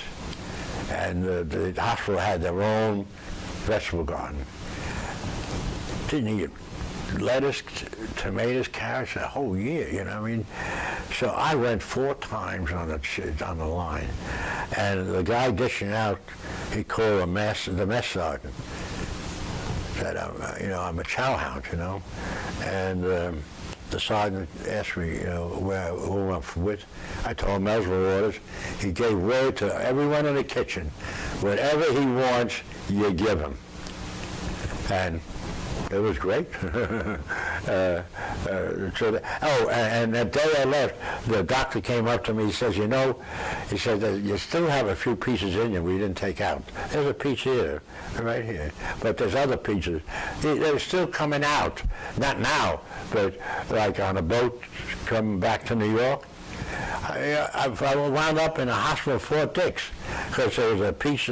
And the hospital had their own vegetable garden. Didn't eat lettuce, tomatoes, carrots a whole year, you know what I mean? So I went 4 times on the line. And the guy dishing out, he called the mess sergeant. Said, I'm a chow hound, And the sergeant asked me, who I'm with. I told him those were orders. He gave word to everyone in the kitchen, whatever he wants, you give him. And it was great. And the day I left, the doctor came up to me. He says, he said that you still have a few pieces in you we didn't take out. There's a piece here, right here, but there's other pieces. They're still coming out. Not now, but like on a boat coming back to New York. I wound up in a hospital, Fort Dix, because there was a piece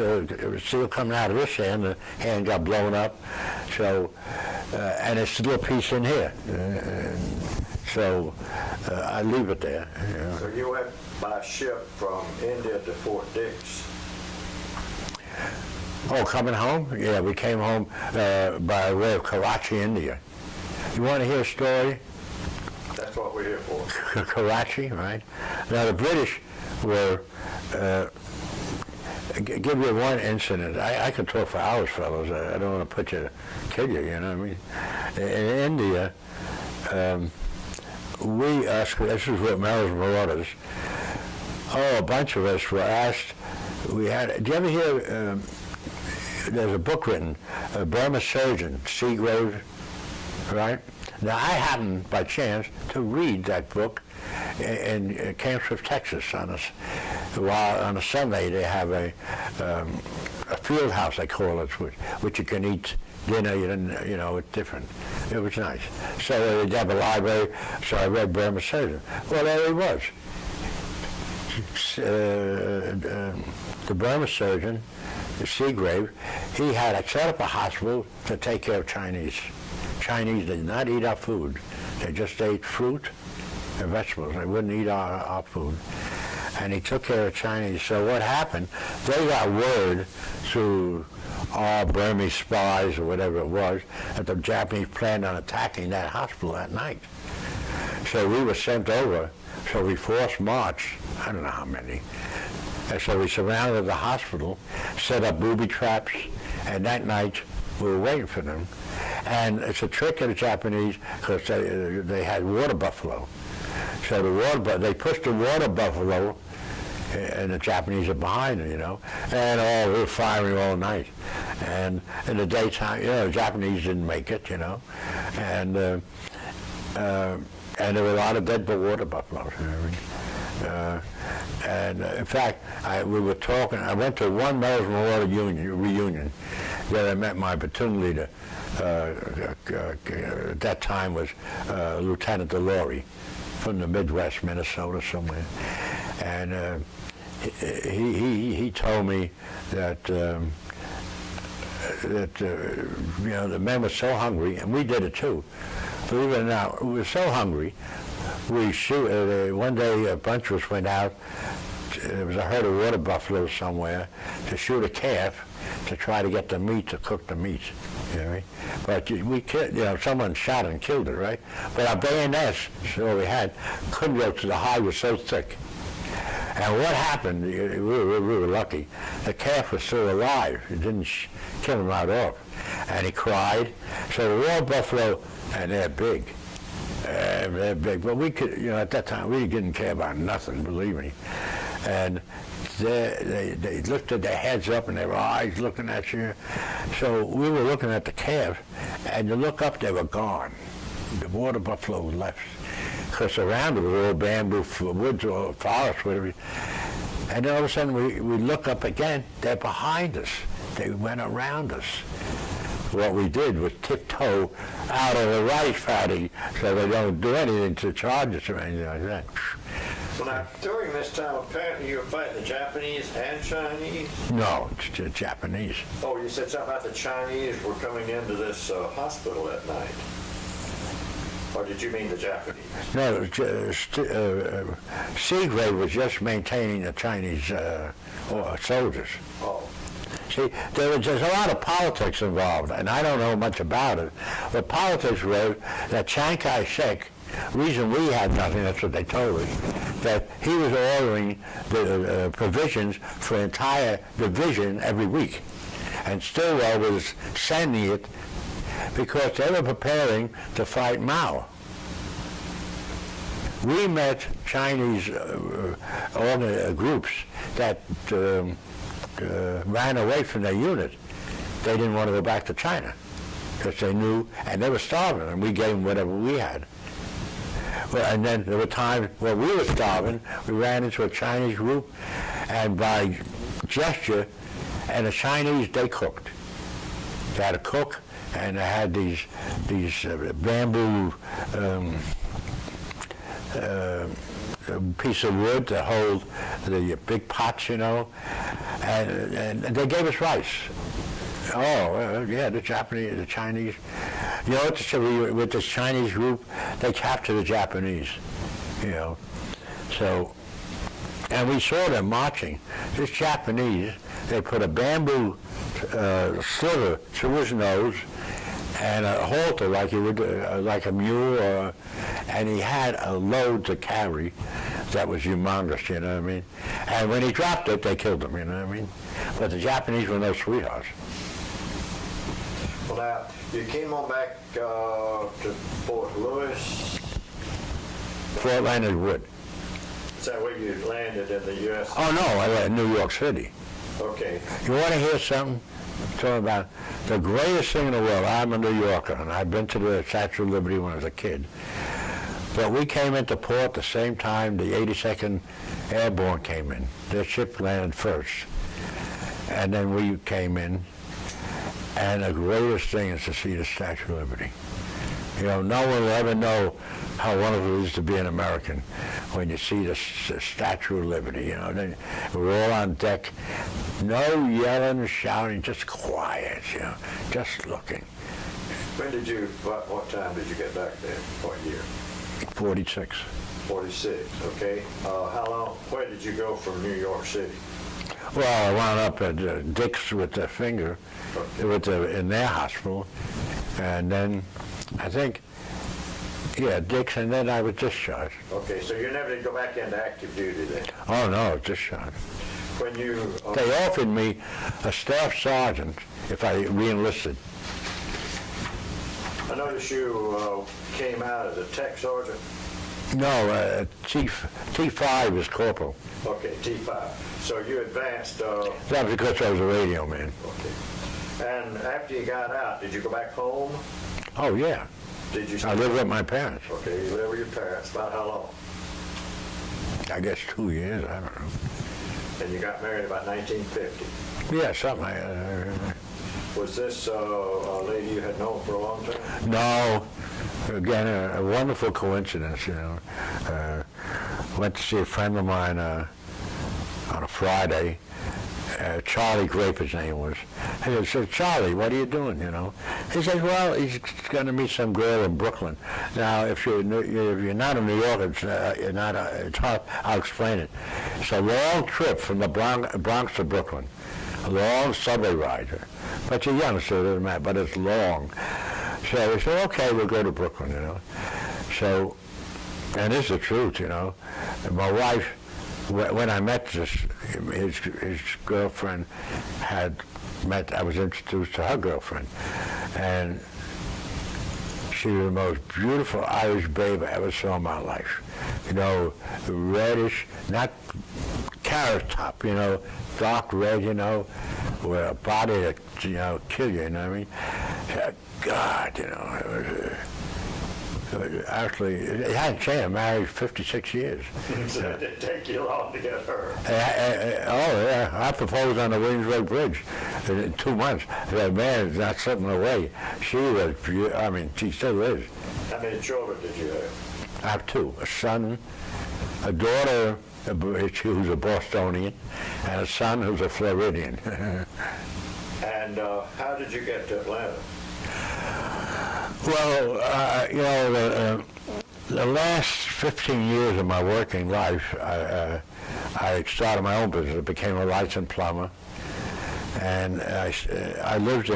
still coming out of this hand. The hand got blown up, so and there's still a piece in here. So I leave it there. So you went by ship from India to Fort Dix. Oh, coming home? Yeah, we came home by way of Karachi, India. You want to hear a story? That's what we're here for. Karachi, right? Now the British were, give you one incident. I could talk for hours, fellows. I don't want to kill you, you know what I mean? In India, this is what Mel's Marauders, a bunch of us were asked, do you ever hear, there's a book written, Burma Surgeon, Seagrove, right? Now, I happened, by chance, to read that book in Camp Swift, Texas. On a Sunday, they have a field house, they call it, which you can eat dinner, it's different. It was nice. So they have a library, so I read Burma Surgeon. Well, there he was. the Burma surgeon, Seagrave, he had set up a hospital to take care of Chinese. Chinese did not eat our food. They just ate fruit and vegetables. They wouldn't eat our food. And he took care of Chinese. So what happened, they got word through our Burmese spies or whatever it was that the Japanese planned on attacking that hospital that night. So we were sent over. So we forced march, I don't know how many. And so we surrounded the hospital, set up booby traps, and that night we were waiting for them. And it's a trick of the Japanese because they had water buffalo. So they pushed the water buffalo, and the Japanese are behind them, and we were firing all night. And in the daytime, the Japanese didn't make it, and there were a lot of dead water buffaloes. And in fact, we were talking. I went to one Medals of Honor reunion where I met my platoon leader. At that time was Lieutenant Delory from the Midwest, Minnesota somewhere, and he told me that the men were so hungry, and we did it too. Believe it or not, we were so hungry. We one day a bunch of us went out. There was a herd of water buffaloes somewhere to shoot a calf to try to get the meat, to cook the meat. But we killed, someone shot and killed it, right? But our bayonets, so we had, couldn't go to the hide, was so thick. And what happened, we were lucky, the calf was still alive. It didn't kill him right off. And he cried. So the water buffalo, and they're big. They're big. But we could, at that time, we didn't care about nothing, believe me. And they lifted their heads up and their eyes looking at you. So we were looking at the calf, and you look up, they were gone. The water buffalo was left. Because around it was all bamboo woods or forest, whatever. And then all of a sudden we look up again, they're behind us. They went around us. What we did was tiptoe out of the rice paddy so they don't do anything to charge us or anything like that. So now, during this time, apparently you were fighting the Japanese and Chinese? No, it's the Japanese. Oh, you said something about the Chinese were coming into this hospital at night. Or did you mean the Japanese? No, Seagrave was just maintaining the Chinese soldiers. Oh. See, there's a lot of politics involved, and I don't know much about it. The politics was that Chiang Kai-shek, reason we had nothing, that's what they told us, that he was ordering the provisions for an entire division every week. And Stilwell was sending it because they were preparing to fight Mao. We met Chinese groups that ran away from their unit. They didn't want to go back to China because they knew, and they were starving, and we gave them whatever we had. Well, and then there were times where we were starving. We ran into a Chinese group, and by gesture, and the Chinese, they cooked. They had a cook, and they had these bamboo piece of wood to hold the big pots, and they gave us rice. Oh, yeah, the Chinese. With this Chinese group, they captured the Japanese, So, and we saw them marching. This Japanese, they put a bamboo sliver through his nose and a halter like you would, like a mule, and he had a load to carry that was humongous, you know what I mean? And when he dropped it, they killed him, you know what I mean? But the Japanese were no sweethearts. Well, now, you came on back to Fort Lewis? Fort Leonard Wood. Is that where you landed in the U.S.? Oh, no, I landed in New York City. Okay. You want to hear something? Talking about the greatest thing in the world. I'm a New Yorker, and I've been to the Statue of Liberty when I was a kid. But we came into port the same time the 82nd Airborne came in. Their ship landed first. And then we came in. And the greatest thing is to see the Statue of Liberty. You know, no one will ever know how wonderful it is to be an American when you see the Statue of Liberty. You know, then we're all on deck, no yelling, shouting, just quiet. You know, just looking. What time did you get back there? What year? 46. 46, okay. How long, where did you go from New York City? Well, I wound up at Dick's with the finger, in their hospital, and then I think, Dick's, and then I was discharged. Okay, so you never did go back into active duty then? Oh no, I was discharged. When you... They offered me a staff sergeant if I re-enlisted. I noticed you came out as a tech sergeant. No, T5 is corporal. Okay, T5. So you advanced... That was because I was a radio man. Okay. And after you got out, did you go back home? Oh, yeah. Did you... I lived with my parents. Okay, you lived with your parents. About how long? I guess 2 years, I don't know. And you got married about 1950? Yeah, something like that. Was this a lady you had known for a long time? No. Again, a wonderful coincidence, you know. Went to see a friend of mine on a Friday. Charlie Grape, his name was. He said, "Charlie, what are you doing?" You know. He said, "Well, he's going to meet some girl in Brooklyn." Now, if you're not in New York, it's hard. I'll explain it. It's a long trip from the Bronx to Brooklyn, a long subway ride. But you're young, so it doesn't matter. But it's long. So we said, "Okay, we'll go to Brooklyn." You know. So, and this is the truth, you know. And my wife, when I met his girlfriend I was introduced to her girlfriend, and she was the most beautiful Irish babe I ever saw in my life. You know, reddish, not carrot top, you know, dark red, you know, with a body that, you know, kill you, you know what I mean? God, you know, it was actually, it hadn't changed. I'm married 56 years. So it didn't take you long to get her. Oh, yeah. I proposed on the Williamsburg Bridge in 2 months. I said, man, it's not slipping away. She was, she still is. How many children did you have? I have 2, a son, a daughter who's a Bostonian, and a son who's a Floridian. And how did you get to Atlanta? Well, you know, the last 15 years of my working life, I started my own business. I became a licensed plumber. And I lived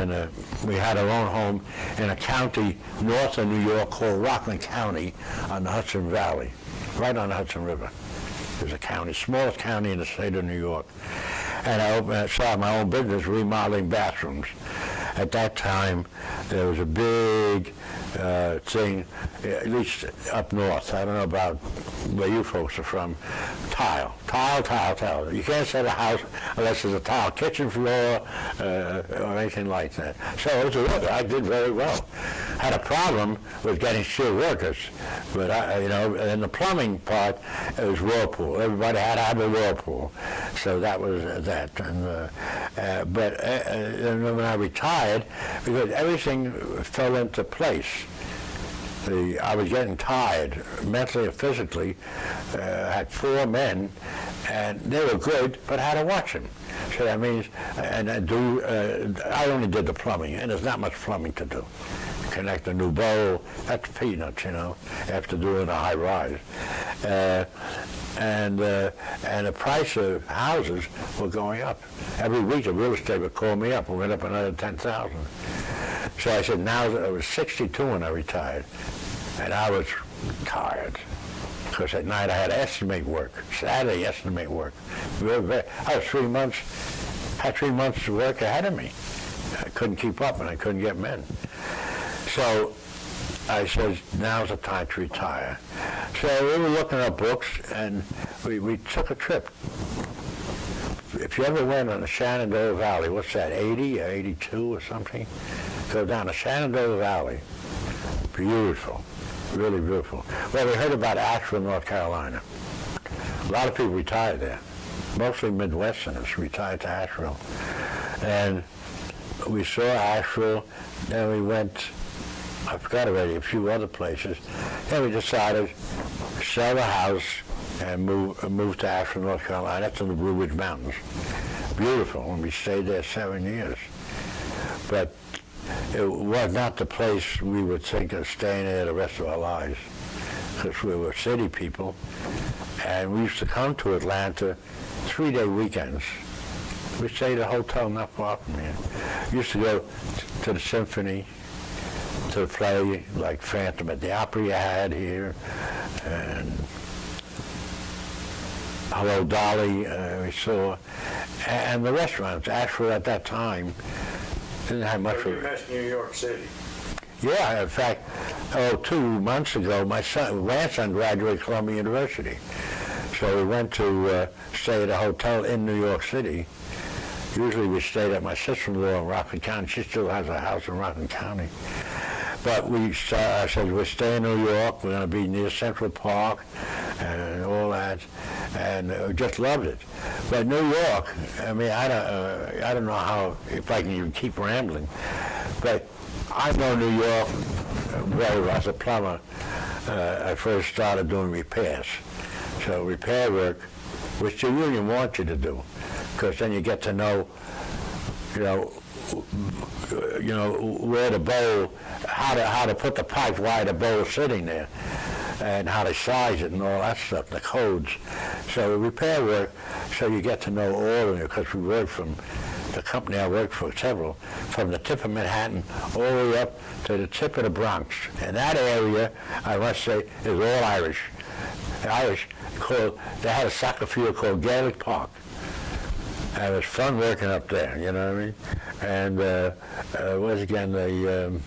we had our own home in a county north of New York called Rockland County on the Hudson Valley, right on the Hudson River. There's a county, smallest county in the state of New York. And I started my own business remodeling bathrooms. At that time, there was a big thing, at least up north. I don't know about where you folks are from. Tile. You can't set a house unless there's a tile kitchen floor or anything like that. So I did very well. Had a problem with getting skilled workers, but in the plumbing part, it was Whirlpool. Everybody had to have a Whirlpool, so that was that. And then when I retired, because everything fell into place. I was getting tired, mentally and physically. Had 4 men, and they were good, but I had to watch them. So that means, I only did the plumbing, and there's not much plumbing to do. Connect a new bowl, that's peanuts, you know, after doing a high rise. And the price of houses were going up. Every week the real estate would call me up and went up another 10,000. So I said, now I was 62 when I retired, and I was tired. Because at night I had estimate work, Saturday estimate work. I was 3 months, had 3 months of work ahead of me. I couldn't keep up and I couldn't get men. So I said, now's the time to retire. So we were looking at books and we took a trip. If you ever went on the Shenandoah Valley, what's that, 80 or 82 or something? Go down the Shenandoah Valley. Beautiful, really beautiful. Well, we heard about Asheville, North Carolina. A lot of people retired there. Mostly Midwesterners retired to Asheville. And we saw Asheville, then we went I forgot already, a few other places. Then we decided to sell the house and move to Asheville, North Carolina. That's in the Blue Ridge Mountains. Beautiful, and we stayed there 7 years. But it was not the place we would think of staying there the rest of our lives, because we were city people, and we used to come to Atlanta 3-day weekends. We stayed at a hotel not far from here. We used to go to the symphony, to the play like Phantom at the Opera you had here, and Hello Dolly we saw, and the restaurants. Asheville at that time didn't have much. So you missed New York City. Yeah, in fact, 2 months ago, my grandson graduated Columbia University. So we went to stay at a hotel in New York City. Usually we stayed at my sister-in-law in Rockland County. She still has a house in Rockland County. But I said, we're staying in New York. We're going to be near Central Park and all that. And just loved it. But New York, I mean, I don't know how, if I can even keep rambling. But I know New York very well. As a plumber, I first started doing repairs. So repair work, which the union wants you to do, because then you get to know, where the bowl, how to put the pipe while the bowl is sitting there, and how to size it and all that stuff, the codes. So repair work, so you get to know all of it, because we work from the company I worked for, several, from the tip of Manhattan all the way up to the tip of the Bronx. And that area, I must say, is all Irish. They had a soccer field called Gaelic Park. And it was fun working up there, you know what I mean? And once again, the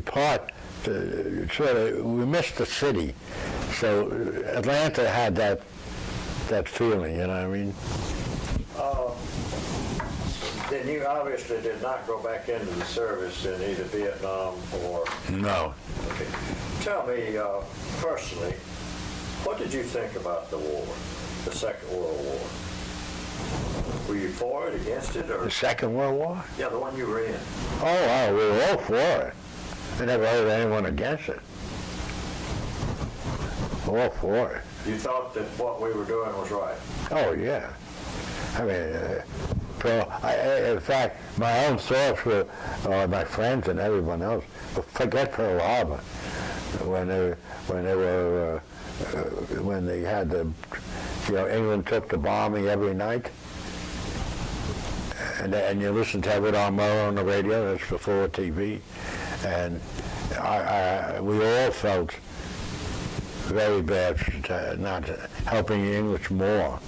part, we missed the city. So Atlanta had that feeling, you know what I mean? Then you obviously did not go back into the service in either Vietnam or... No. Okay. Tell me, personally, what did you think about the war, the Second World War? Were you for it, against it, or... The Second World War? Yeah, the one you were in. Oh, we were all for it. I never heard anyone against it. All for it. You thought that what we were doing was right? Oh, yeah. I mean, in fact, my own thoughts were, my friends and everyone else, forget Pearl Harbor. When they had England took the bombing every night, and you listen to Edward R. Murrow on the radio. That's before TV, and we all felt very bad for not helping the English more,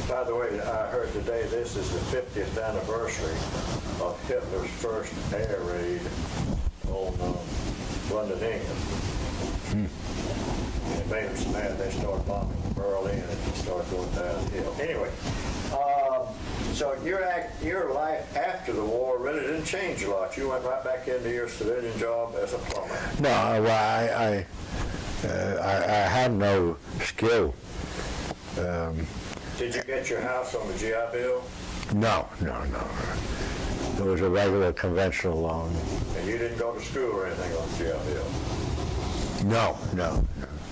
By the way, I heard today this is the 50th anniversary of Hitler's first air raid on London, England. And it made them so mad they started bombing Berlin and it started going downhill. Anyway, so your life after the war really didn't change a lot. You went right back into your civilian job as a plumber. No, I had no skill. Did you get your house on the GI Bill? No. It was a regular conventional loan. And you didn't go to school or anything on the GI Bill? No.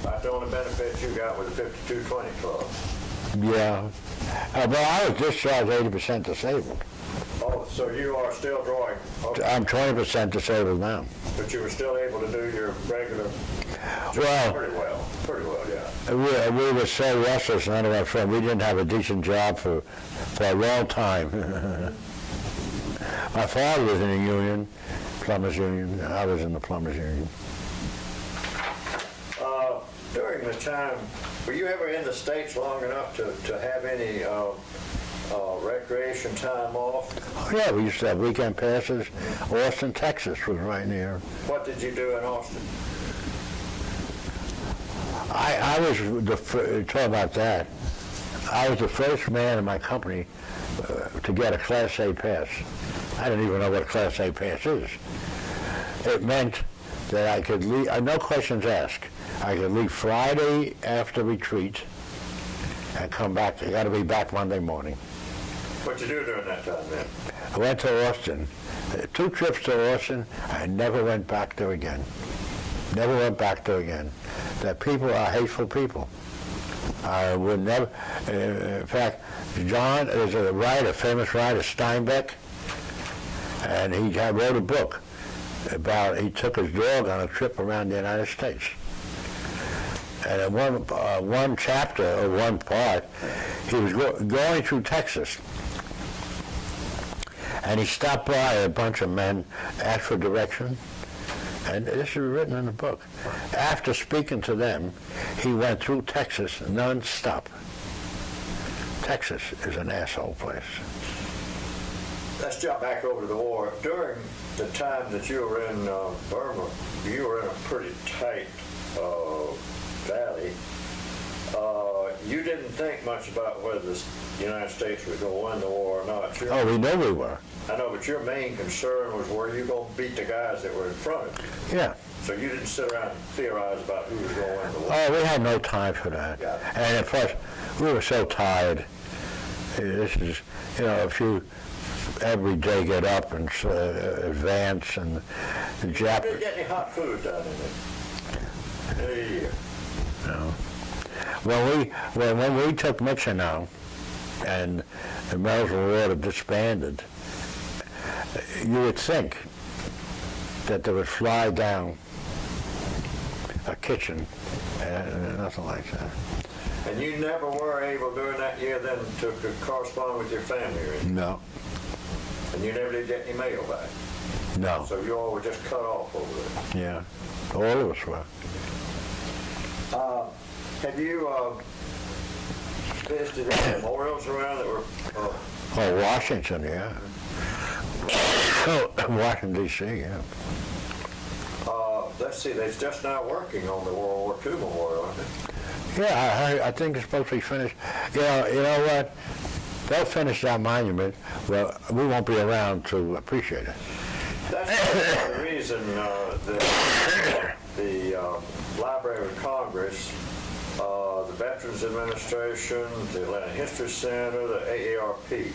That's the only benefit you got with the 5220 Club. Yeah. But I was discharged 80% disabled. Oh, so you are still drawing? Okay. I'm 20% disabled now. But you were still able to do your regular job pretty well, yeah. We were so restless, none of our friends. We didn't have a decent job for a long time. My father was in a union, plumbers union. I was in the plumbers union. During the time, were you ever in the States long enough to have any recreation time off? Oh, yeah, we used to have weekend passes. Austin, Texas was right near. What did you do in Austin? I was talk about that. I was the first man in my company to get a Class A pass. I didn't even know what a Class A pass is. It meant that I could leave, no questions asked. I could leave Friday after retreat and come back. I got to be back Monday morning. What'd you do during that time then? I went to Austin. 2 trips to Austin. I never went back there again. Never went back there again. That people are hateful people. I would never. In fact, John is a writer, famous writer, Steinbeck, and he wrote a book about, he took his dog on a trip around the United States. And in one chapter, or one part, he was going through Texas. And he stopped by a bunch of men, asked for direction, and this is written in the book. After speaking to them, he went through Texas non-stop. Texas is an asshole place. Let's jump back over to the war. During the time that you were in Burma, you were in a pretty tight valley. You didn't think much about whether the United States was going to win the war or not. Oh, we know we were. I know, but your main concern was were you going to beat the guys that were in front of you? Yeah. So you didn't sit around and theorize about who was going to win the war? Oh, we had no time for that. Yeah. And plus, we were so tired. This is, if you every day get up and advance and the You didn't get any hot food down in there? Hey. No. When we took Michigan and the American War disbanded, you would think that they would fly down a kitchen and nothing like that. And you never were able during that year then to correspond with your family or anything? No. And you never did get any mail back? No. So you all were just cut off over there? Yeah. All of us were. Have you visited any memorials around that were... Oh, Washington, yeah. Washington, D.C., yeah. Let's see, they're just now working on the World War II memorial, aren't they? Yeah, I think it's supposed to be finished. You know what? They'll finish that monument. Well, we won't be around to appreciate it. That's the reason the Library of Congress, the Veterans Administration, the Atlanta History Center, the AARP.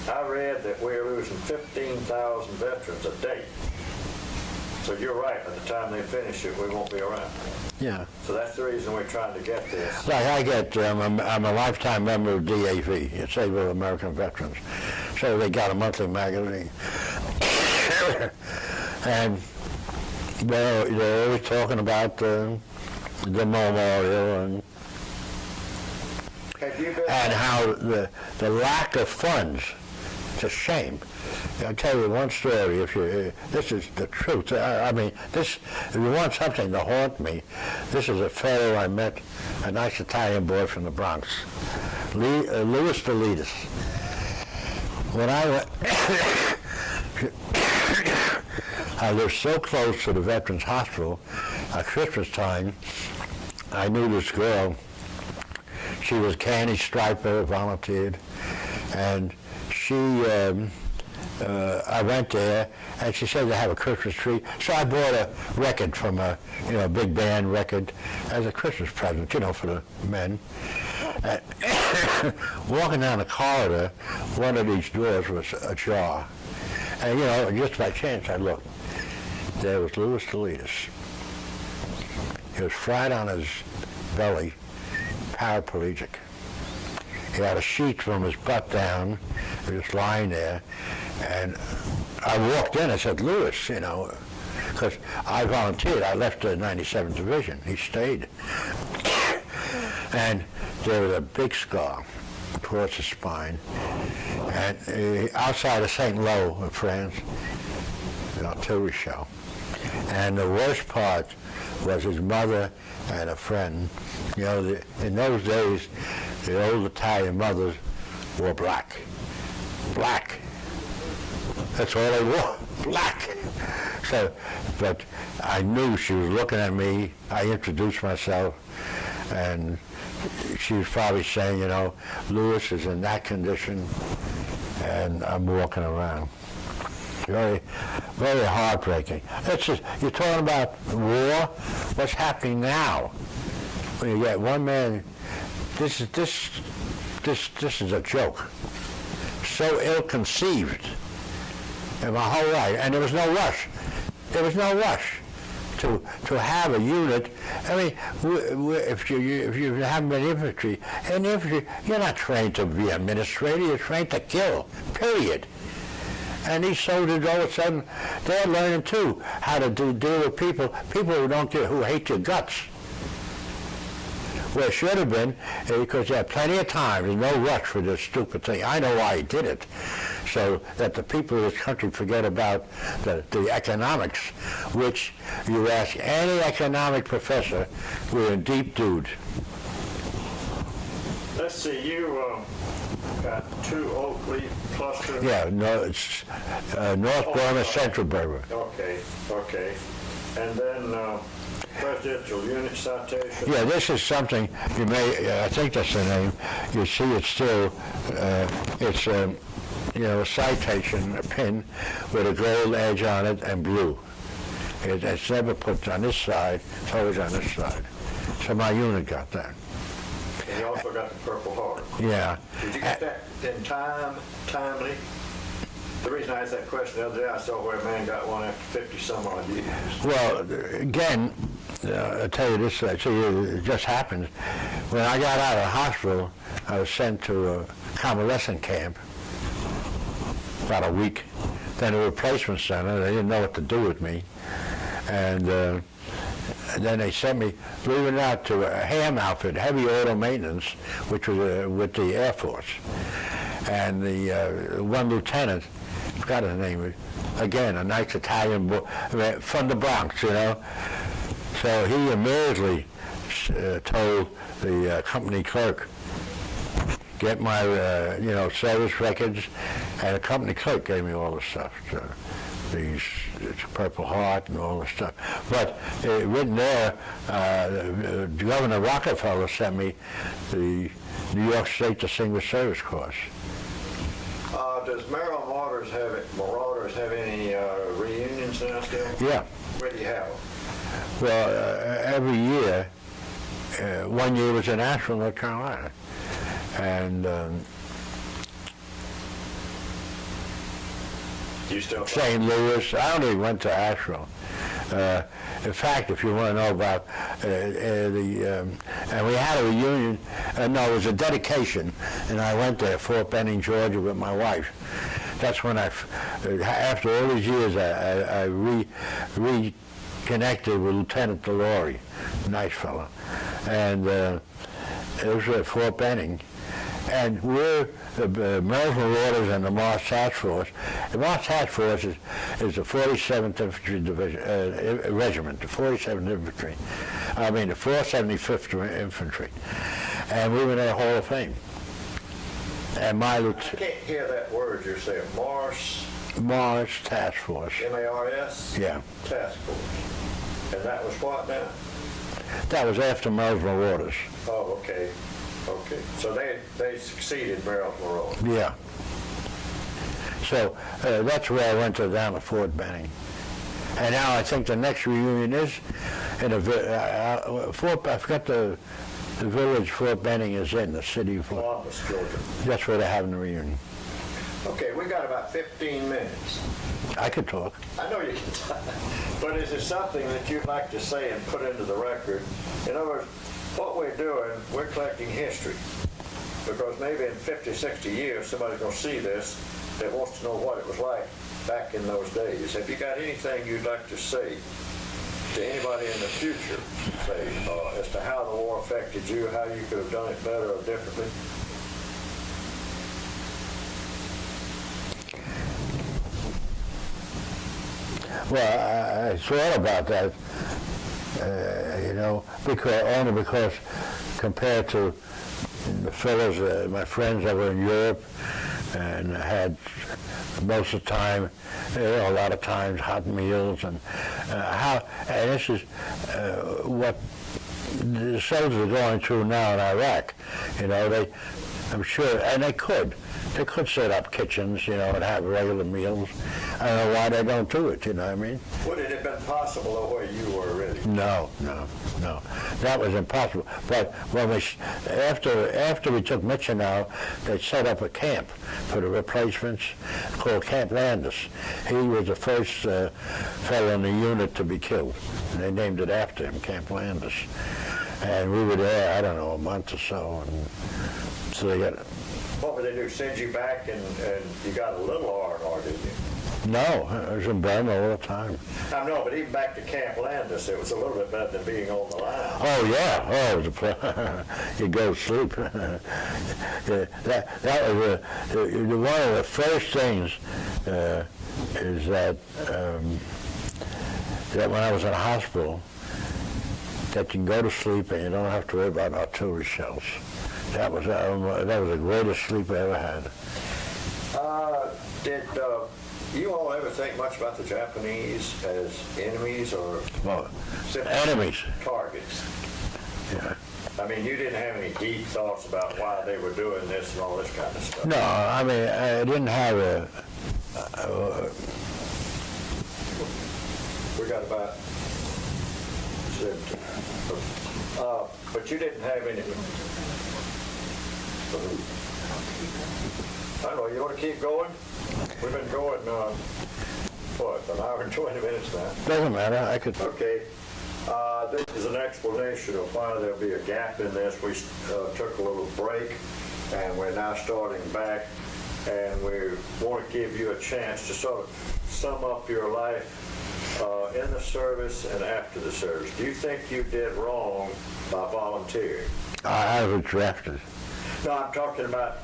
I read that we're losing 15,000 veterans a day. So you're right, at the time they finish it, we won't be around. Yeah. So that's the reason we're trying to get this. Like I get, I'm a lifetime member of DAV, Disabled American Veterans. So they got a monthly magazine. And they're always talking about the memorial and how the lack of funds, it's a shame. I'll tell you one story. This is the truth. I mean, if you want something to haunt me, this is a fellow I met, a nice Italian boy from the Bronx, Louis Delitis. When I went, I lived so close to the Veterans Hospital. At Christmas time, I knew this girl. She was candy striper, volunteered, and she. I went there, and she said they have a Christmas tree. So I bought a record from a big band record as a Christmas present, for the men. And walking down the corridor, one of these doors was ajar. And, just by chance, I looked. There was Louis Delitis. He was flat on his belly, paraplegic. He had a sheet from his butt down. He was lying there. And I walked in, I said, Louis, because I volunteered. I left the 97th Division. He stayed. And there was a big scar across his spine. And outside of St. Lo, France, an artillery shell. And the worst part was his mother and a friend. In those days, the old Italian mothers wore black. Black. That's all they wore, black. So, but I knew she was looking at me. I introduced myself, and she was probably saying, Louis is in that condition, and I'm walking around. Very, very heartbreaking. That's just, you're talking about war. What's happening now? When you get one man, this is a joke. so ill-conceived in my whole life, and there was no rush. There was no rush to have a unit. I mean, if you haven't been infantry, in infantry, you're not trained to be administrator, you're trained to kill, period. And these soldiers, all of a sudden, they're learning too how to deal with people who hate your guts. Well, it should have been, because you had plenty of time. There's no rush for this stupid thing. I know why he did it, so that the people of this country forget about the economics, which you ask any economic professor, we're in deep dude. Let's see, you got 2 oak leaf clusters. Yeah, no, it's North Burma, Central Burma. Okay. And then presidential unit citation. Yeah, this is something you may, I think that's the name. You see it still, it's a citation, a pin with a gold edge on it and blue. It's never put on this side, it's always on this side. So my unit got that. And you also got the Purple Heart. Yeah. Did you get that in timely? The reason I asked that question the other day, I saw where a man got one after 50 some odd years. Well, again, I'll tell you this, it just happened. When I got out of the hospital, I was sent to a convalescent camp, about a week. Then a replacement center, they didn't know what to do with me. And then they sent me, believe it or not, to a ham outfit, heavy auto maintenance, which was with the Air Force. And the one lieutenant, I forgot his name, again, a nice Italian boy, from the Bronx, So he immediately told the company clerk, get my, service records, and the company clerk gave me all the stuff. These Purple Heart and all the stuff. But written there, Governor Rockefeller sent me the New York State Distinguished Service Cross. Does Maryland Marauders have any reunions now still? Yeah. Where do you have them? Well, every year, one year was in Asheville, North Carolina. And you still St. Louis. I only went to Asheville. In fact, if you want to know about and we had a reunion, no, it was a dedication, and I went there, Fort Benning, Georgia, with my wife. That's when after all these years, I reconnected with Lieutenant Delory, nice fellow, and it was at Fort Benning. And we're the Maryland Marauders and the Mars Task Force. The Mars Task Force is the 47th Infantry Division, Regiment, the 47th Infantry. I mean, the 475th Infantry. And we were in the Hall of Fame. And my I can't hear that word you're saying. Mars Task Force. M-A-R-S? Yeah. Task Force. And that was what now? That was after Maryland Marauders. Oh, okay. Okay. So they succeeded Maryland Marauders. Yeah. So that's where I went down to Fort Benning. And now I think the next reunion is in I forgot the village Fort Benning is in, the city of Fort. Columbus, Georgia. That's where they're having the reunion. Okay, we got about 15 minutes. I could talk. I know you can talk, but is there something that you'd like to say and put into the record? In other words, what we're doing, we're collecting history. Because maybe in 50, 60 years, somebody's going to see this that wants to know what it was like back in those days. Have you got anything you'd like to say to anybody in the future, say, as to how the war affected you, how you could have done it better or differently? Well, I thought about that, because compared to the fellows, my friends that were in Europe, and I had most of the time, a lot of times, hot meals, and this is what the soldiers are going through now in Iraq. I'm sure, and they could set up kitchens, you know, and have regular meals. I don't know why they don't do it, you know what I mean? Would it have been possible where you were really? No. That was impossible. But when after we took Michinow, they set up a camp for the replacements called Camp Landis. He was the first fellow in the unit to be killed. And they named it after him, Camp Landis. And we were there, I don't know, a month or so. And so they got... What would they do, send you back and you got a little R&R, didn't you? No, I was in Burma all the time. I know, but even back to Camp Landis, it was a little bit better than being on the line. Oh, yeah. Oh, it was you go to sleep. that was one of the first things is that when I was in the hospital, that you can go to sleep and you don't have to worry about artillery shells. That was the greatest sleep I ever had. Did you all ever think much about the Japanese as enemies or enemies? Targets? Yeah. I mean, you didn't have any deep thoughts about why they were doing this and all this kind of stuff? No, I mean, I didn't have we got about 17. But you didn't have any... I don't know, you want to keep going? We've been going, an hour and 20 minutes now. Doesn't matter, I could... Okay. This is an explanation of why there'll be a gap in this. We took a little break, and we're now starting back, and we want to give you a chance to sort of sum up your life in the service and after the service. Do you think you did wrong by volunteering? I was drafted. No, I'm talking about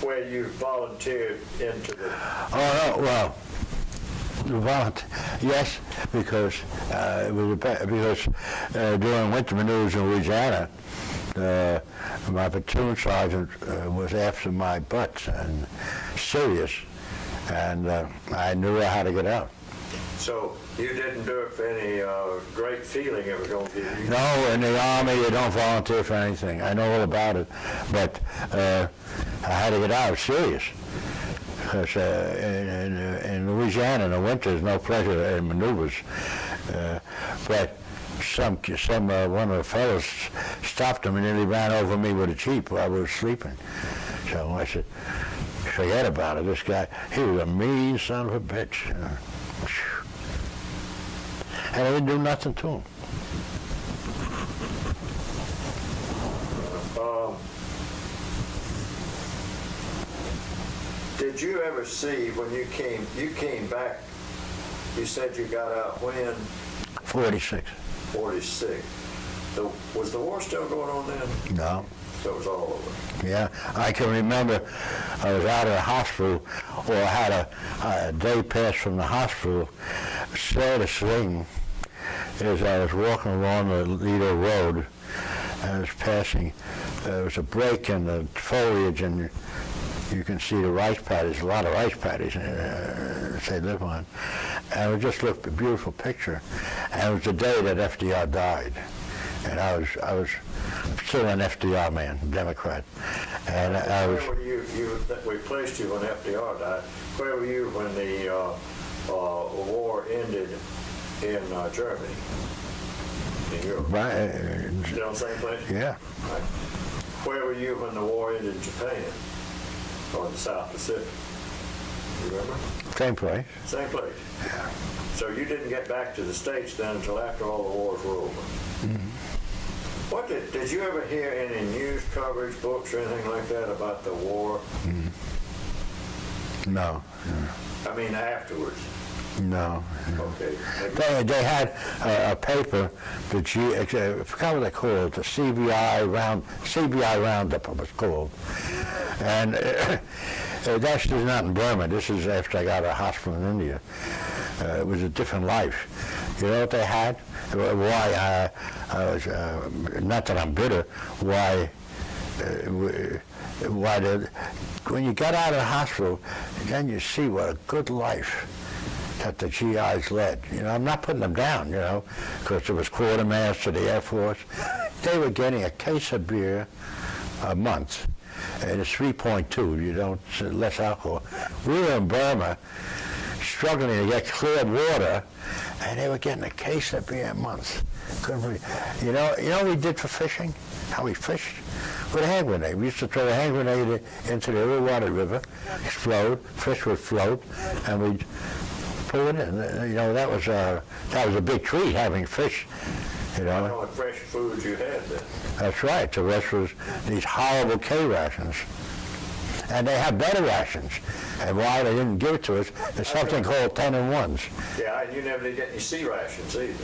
where you volunteered into the... Oh, no, well, yes, because during winter maneuvers in Louisiana, my platoon sergeant was after my butt and serious, and I knew how to get out. So you didn't do it for any great feeling it was going to give you? No, in the Army you don't volunteer for anything. I know all about it, but I had to get out serious. Because in Louisiana in the winter there's no pleasure in maneuvers. But one of the fellows stopped him and nearly ran over me with a Jeep while we were sleeping. So I said, forget about it. This guy, he was a mean son of a bitch. And I didn't do nothing to him. Did you ever see when you came back, you said you got out when? 46. 46. Was the war still going on then? No. So it was all over? Yeah, I can remember I was out of the hospital, or I had a day pass from the hospital, saddest thing is I was walking along the Lido Road, and I was passing, there was a break in the foliage, and you can see the rice paddies, a lot of rice paddies they live on. And it just looked a beautiful picture. And it was the day that FDR died. And I was still an FDR man, Democrat. And I was... Where were you, we placed you when FDR died. Where were you when the war ended in Germany? In Europe? Right. Still in the same place? Yeah. Right. Where were you when the war ended in Japan? Or in the South Pacific? You remember? Same place. Same place? Yeah. So you didn't get back to the States then until after all the wars were over? Mm-hmm. What did you ever hear any news coverage, books, or anything like that about the war? Mm-hmm. No. I mean, afterwards? No. Okay. They had a paper, I forgot what they called it, the CBI Roundup it was called. And this is not in Burma. This is after I got out of hospital in India. It was a different life. You know what they had? Why I was, not that I'm bitter, why when you got out of the hospital, then you see what a good life that the GIs led. You know, I'm not putting them down, you know, because there was quartermaster, the Air Force. They were getting a case of beer a month, and it's 3.2. You don't less alcohol. We were in Burma, struggling to get clear water, and they were getting a case of beer a month. Couldn't believe. You know what we did for fishing? How we fished? With a hand grenade. We used to throw a hand grenade into the Irrawaddy River, explode, fish would float, and we'd pull it in. You know, that was a big treat, having fish. You know. What kind of fresh food you had then? That's right. The rest was these horrible K rations. And they have better rations. And why they didn't give it to us, there's something called 10 and 1s. Yeah, and you never did get any C rations either.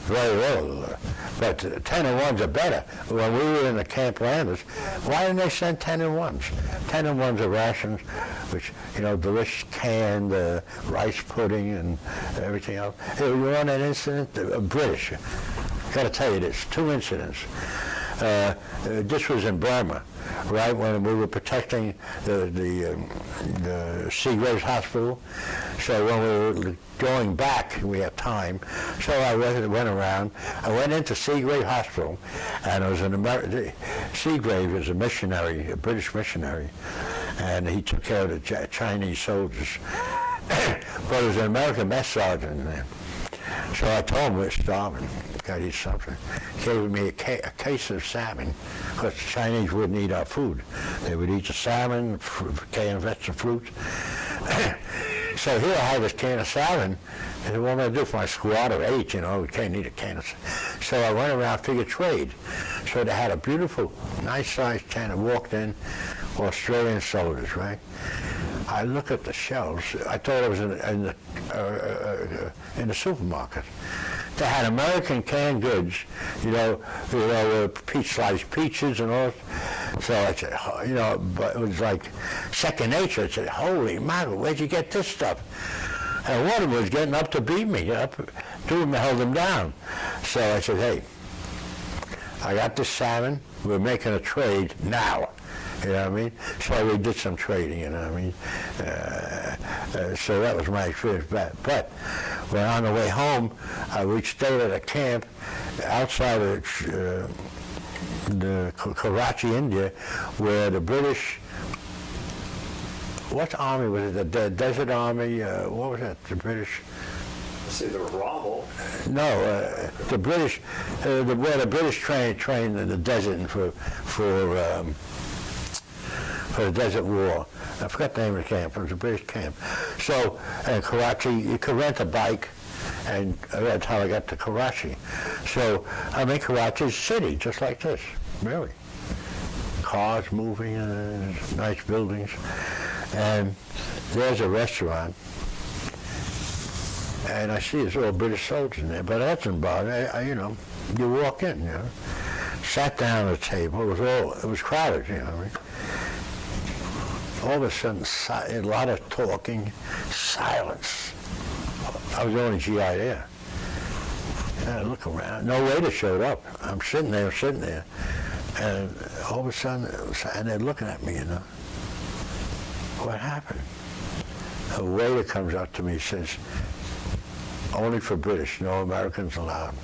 Very well. But 10 and 1s are better. When we were in the Camp Landers, why didn't they send 10 and 1s? 10 and 1s are rations, which, you know, delicious canned rice pudding and everything else. Hey, we were on an incident, British. Got to tell you this, 2 incidents. This was in Burma, right when we were protecting the Seagraves Hospital. So when we were going back, we had time. So I went around. I went into Seagraves Hospital, and it was Seagraves was a missionary, a British missionary, and he took care of the Chinese soldiers. But there was an American mess sergeant in there. So I told him we're starving. Got to eat something. He gave me a case of salmon, because the Chinese wouldn't eat our food. They would eat the salmon, canned vegetable fruit. So here I had this can of salmon, and what am I going to do for my squad of 8? You know, we can't eat a can of salmon. So I went around, figured trade. So they had a beautiful, nice-sized can. I walked in, Australian soldiers, right? I look at the shelves. I thought I was in the supermarket. They had American canned goods, you know, sliced peaches and all. So I said, you know, but it was like second nature. I said, holy mackerel, where'd you get this stuff? And one of them was getting up to beat me. Two of them held him down. So I said, hey, I got this salmon. We're making a trade now. You know what I mean? So we did some trading, you know what I mean? So that was my experience. But when on the way home, we stayed at a camp outside of the Karachi, India, where the British, what army was it? The Desert Army? What was that? The British? See, the Rommel. No, the British, where the British trained in the desert for the Desert War. I forgot the name of the camp. It was a British camp. So in Karachi, you could rent a bike, and that's how I got to Karachi. So I'm in Karachi city, just like this, really. Cars moving, nice buildings. And there's a restaurant, and I see there's all British soldiers in there, but that doesn't bother me. You know, you walk in, you know. Sat down at a table. It was crowded, you know what I mean? All of a sudden, a lot of talking, silence. I was the only GI there. And I look around, no waiter showed up. I'm sitting there, and all of a sudden, and they're looking at me, you know. What happened? A waiter comes up to me and says, only for British, no Americans allowed.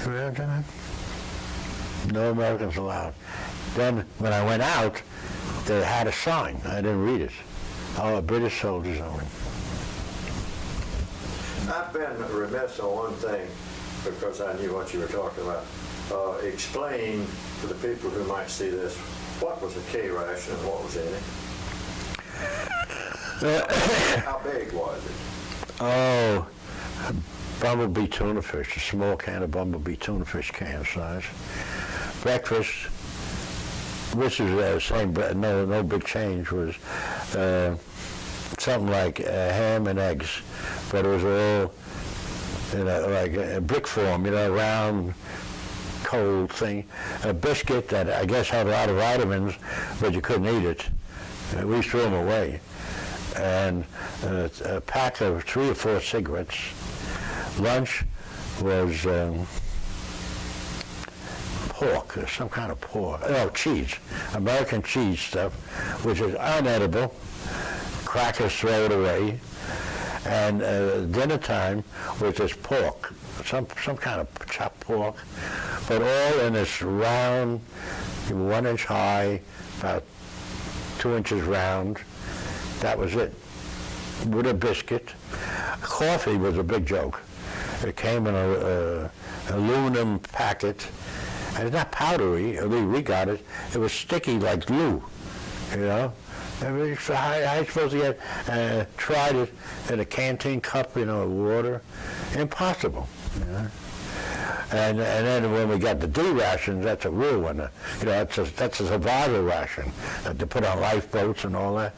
You remember that? No Americans allowed. Then, when I went out, they had a sign. I didn't read it. Oh, British soldiers only. I've been remiss on one thing, because I knew what you were talking about. Explain to the people who might see this, what was a K ration and what was in it? How big was it? Oh, bumblebee tuna fish, a small can of bumblebee tuna fish can size. Breakfast, which is the same, no big change, was something like ham and eggs, but it was all, you know, like a brick form, you know, round, cold thing. A biscuit that I guess had a lot of vitamins, but you couldn't eat it. We threw them away. And a pack of 3 or 4 cigarettes. Lunch was pork, some kind of pork. No, cheese, American cheese stuff, which is unedible. Crackers thrown away. And dinner time was this pork, some kind of chopped pork, but all in this round, 1 inch high, about 2 inches round. That was it. With a biscuit. Coffee was a big joke. It came in a aluminum packet, and it's not powdery. At least we got it. It was sticky like glue, you know. I suppose he had tried it in a canteen cup, you know, of water. Impossible, you know. And then when we got the D rations, that's a real one. You know, that's a survival ration to put on lifeboats and all that.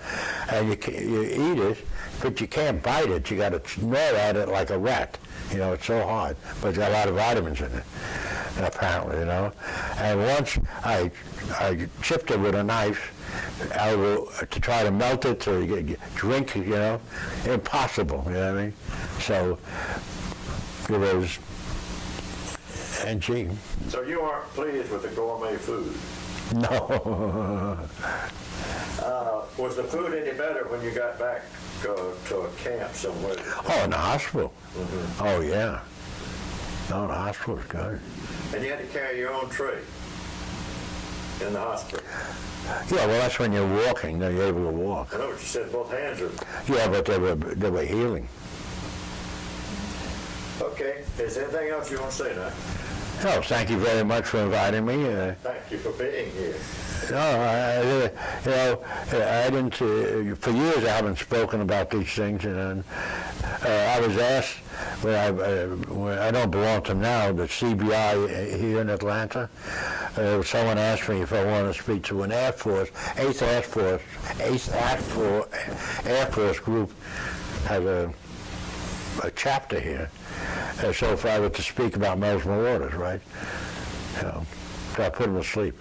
And you eat it, but you can't bite it. You got to gnaw at it like a rat. You know, it's so hard, but it's got a lot of vitamins in it, apparently, you know. And once I chipped it with a knife to try to melt it to drink, you know, impossible, you know what I mean? So it was, and gee. So you aren't pleased with the gourmet food? No. Was the food any better when you got back to a camp somewhere? Oh, in the hospital. Mm-hmm. Oh, yeah. No, the hospital was good. And you had to carry your own tray in the hospital? Yeah, well, that's when you're walking. Then you're able to walk. I know what you said, both hands are... Yeah, but they were healing. Okay. Is there anything else you want to say now? No, thank you very much for inviting me. Thank you for being here. No, I didn't. For years, I haven't spoken about these things, and I was asked when I don't belong to now, the CBI here in Atlanta. Someone asked me if I wanted to speak to an Air Force, 8th Air Force group has a chapter here. So if I were to speak about Mesmer waters, right? So I put him to sleep.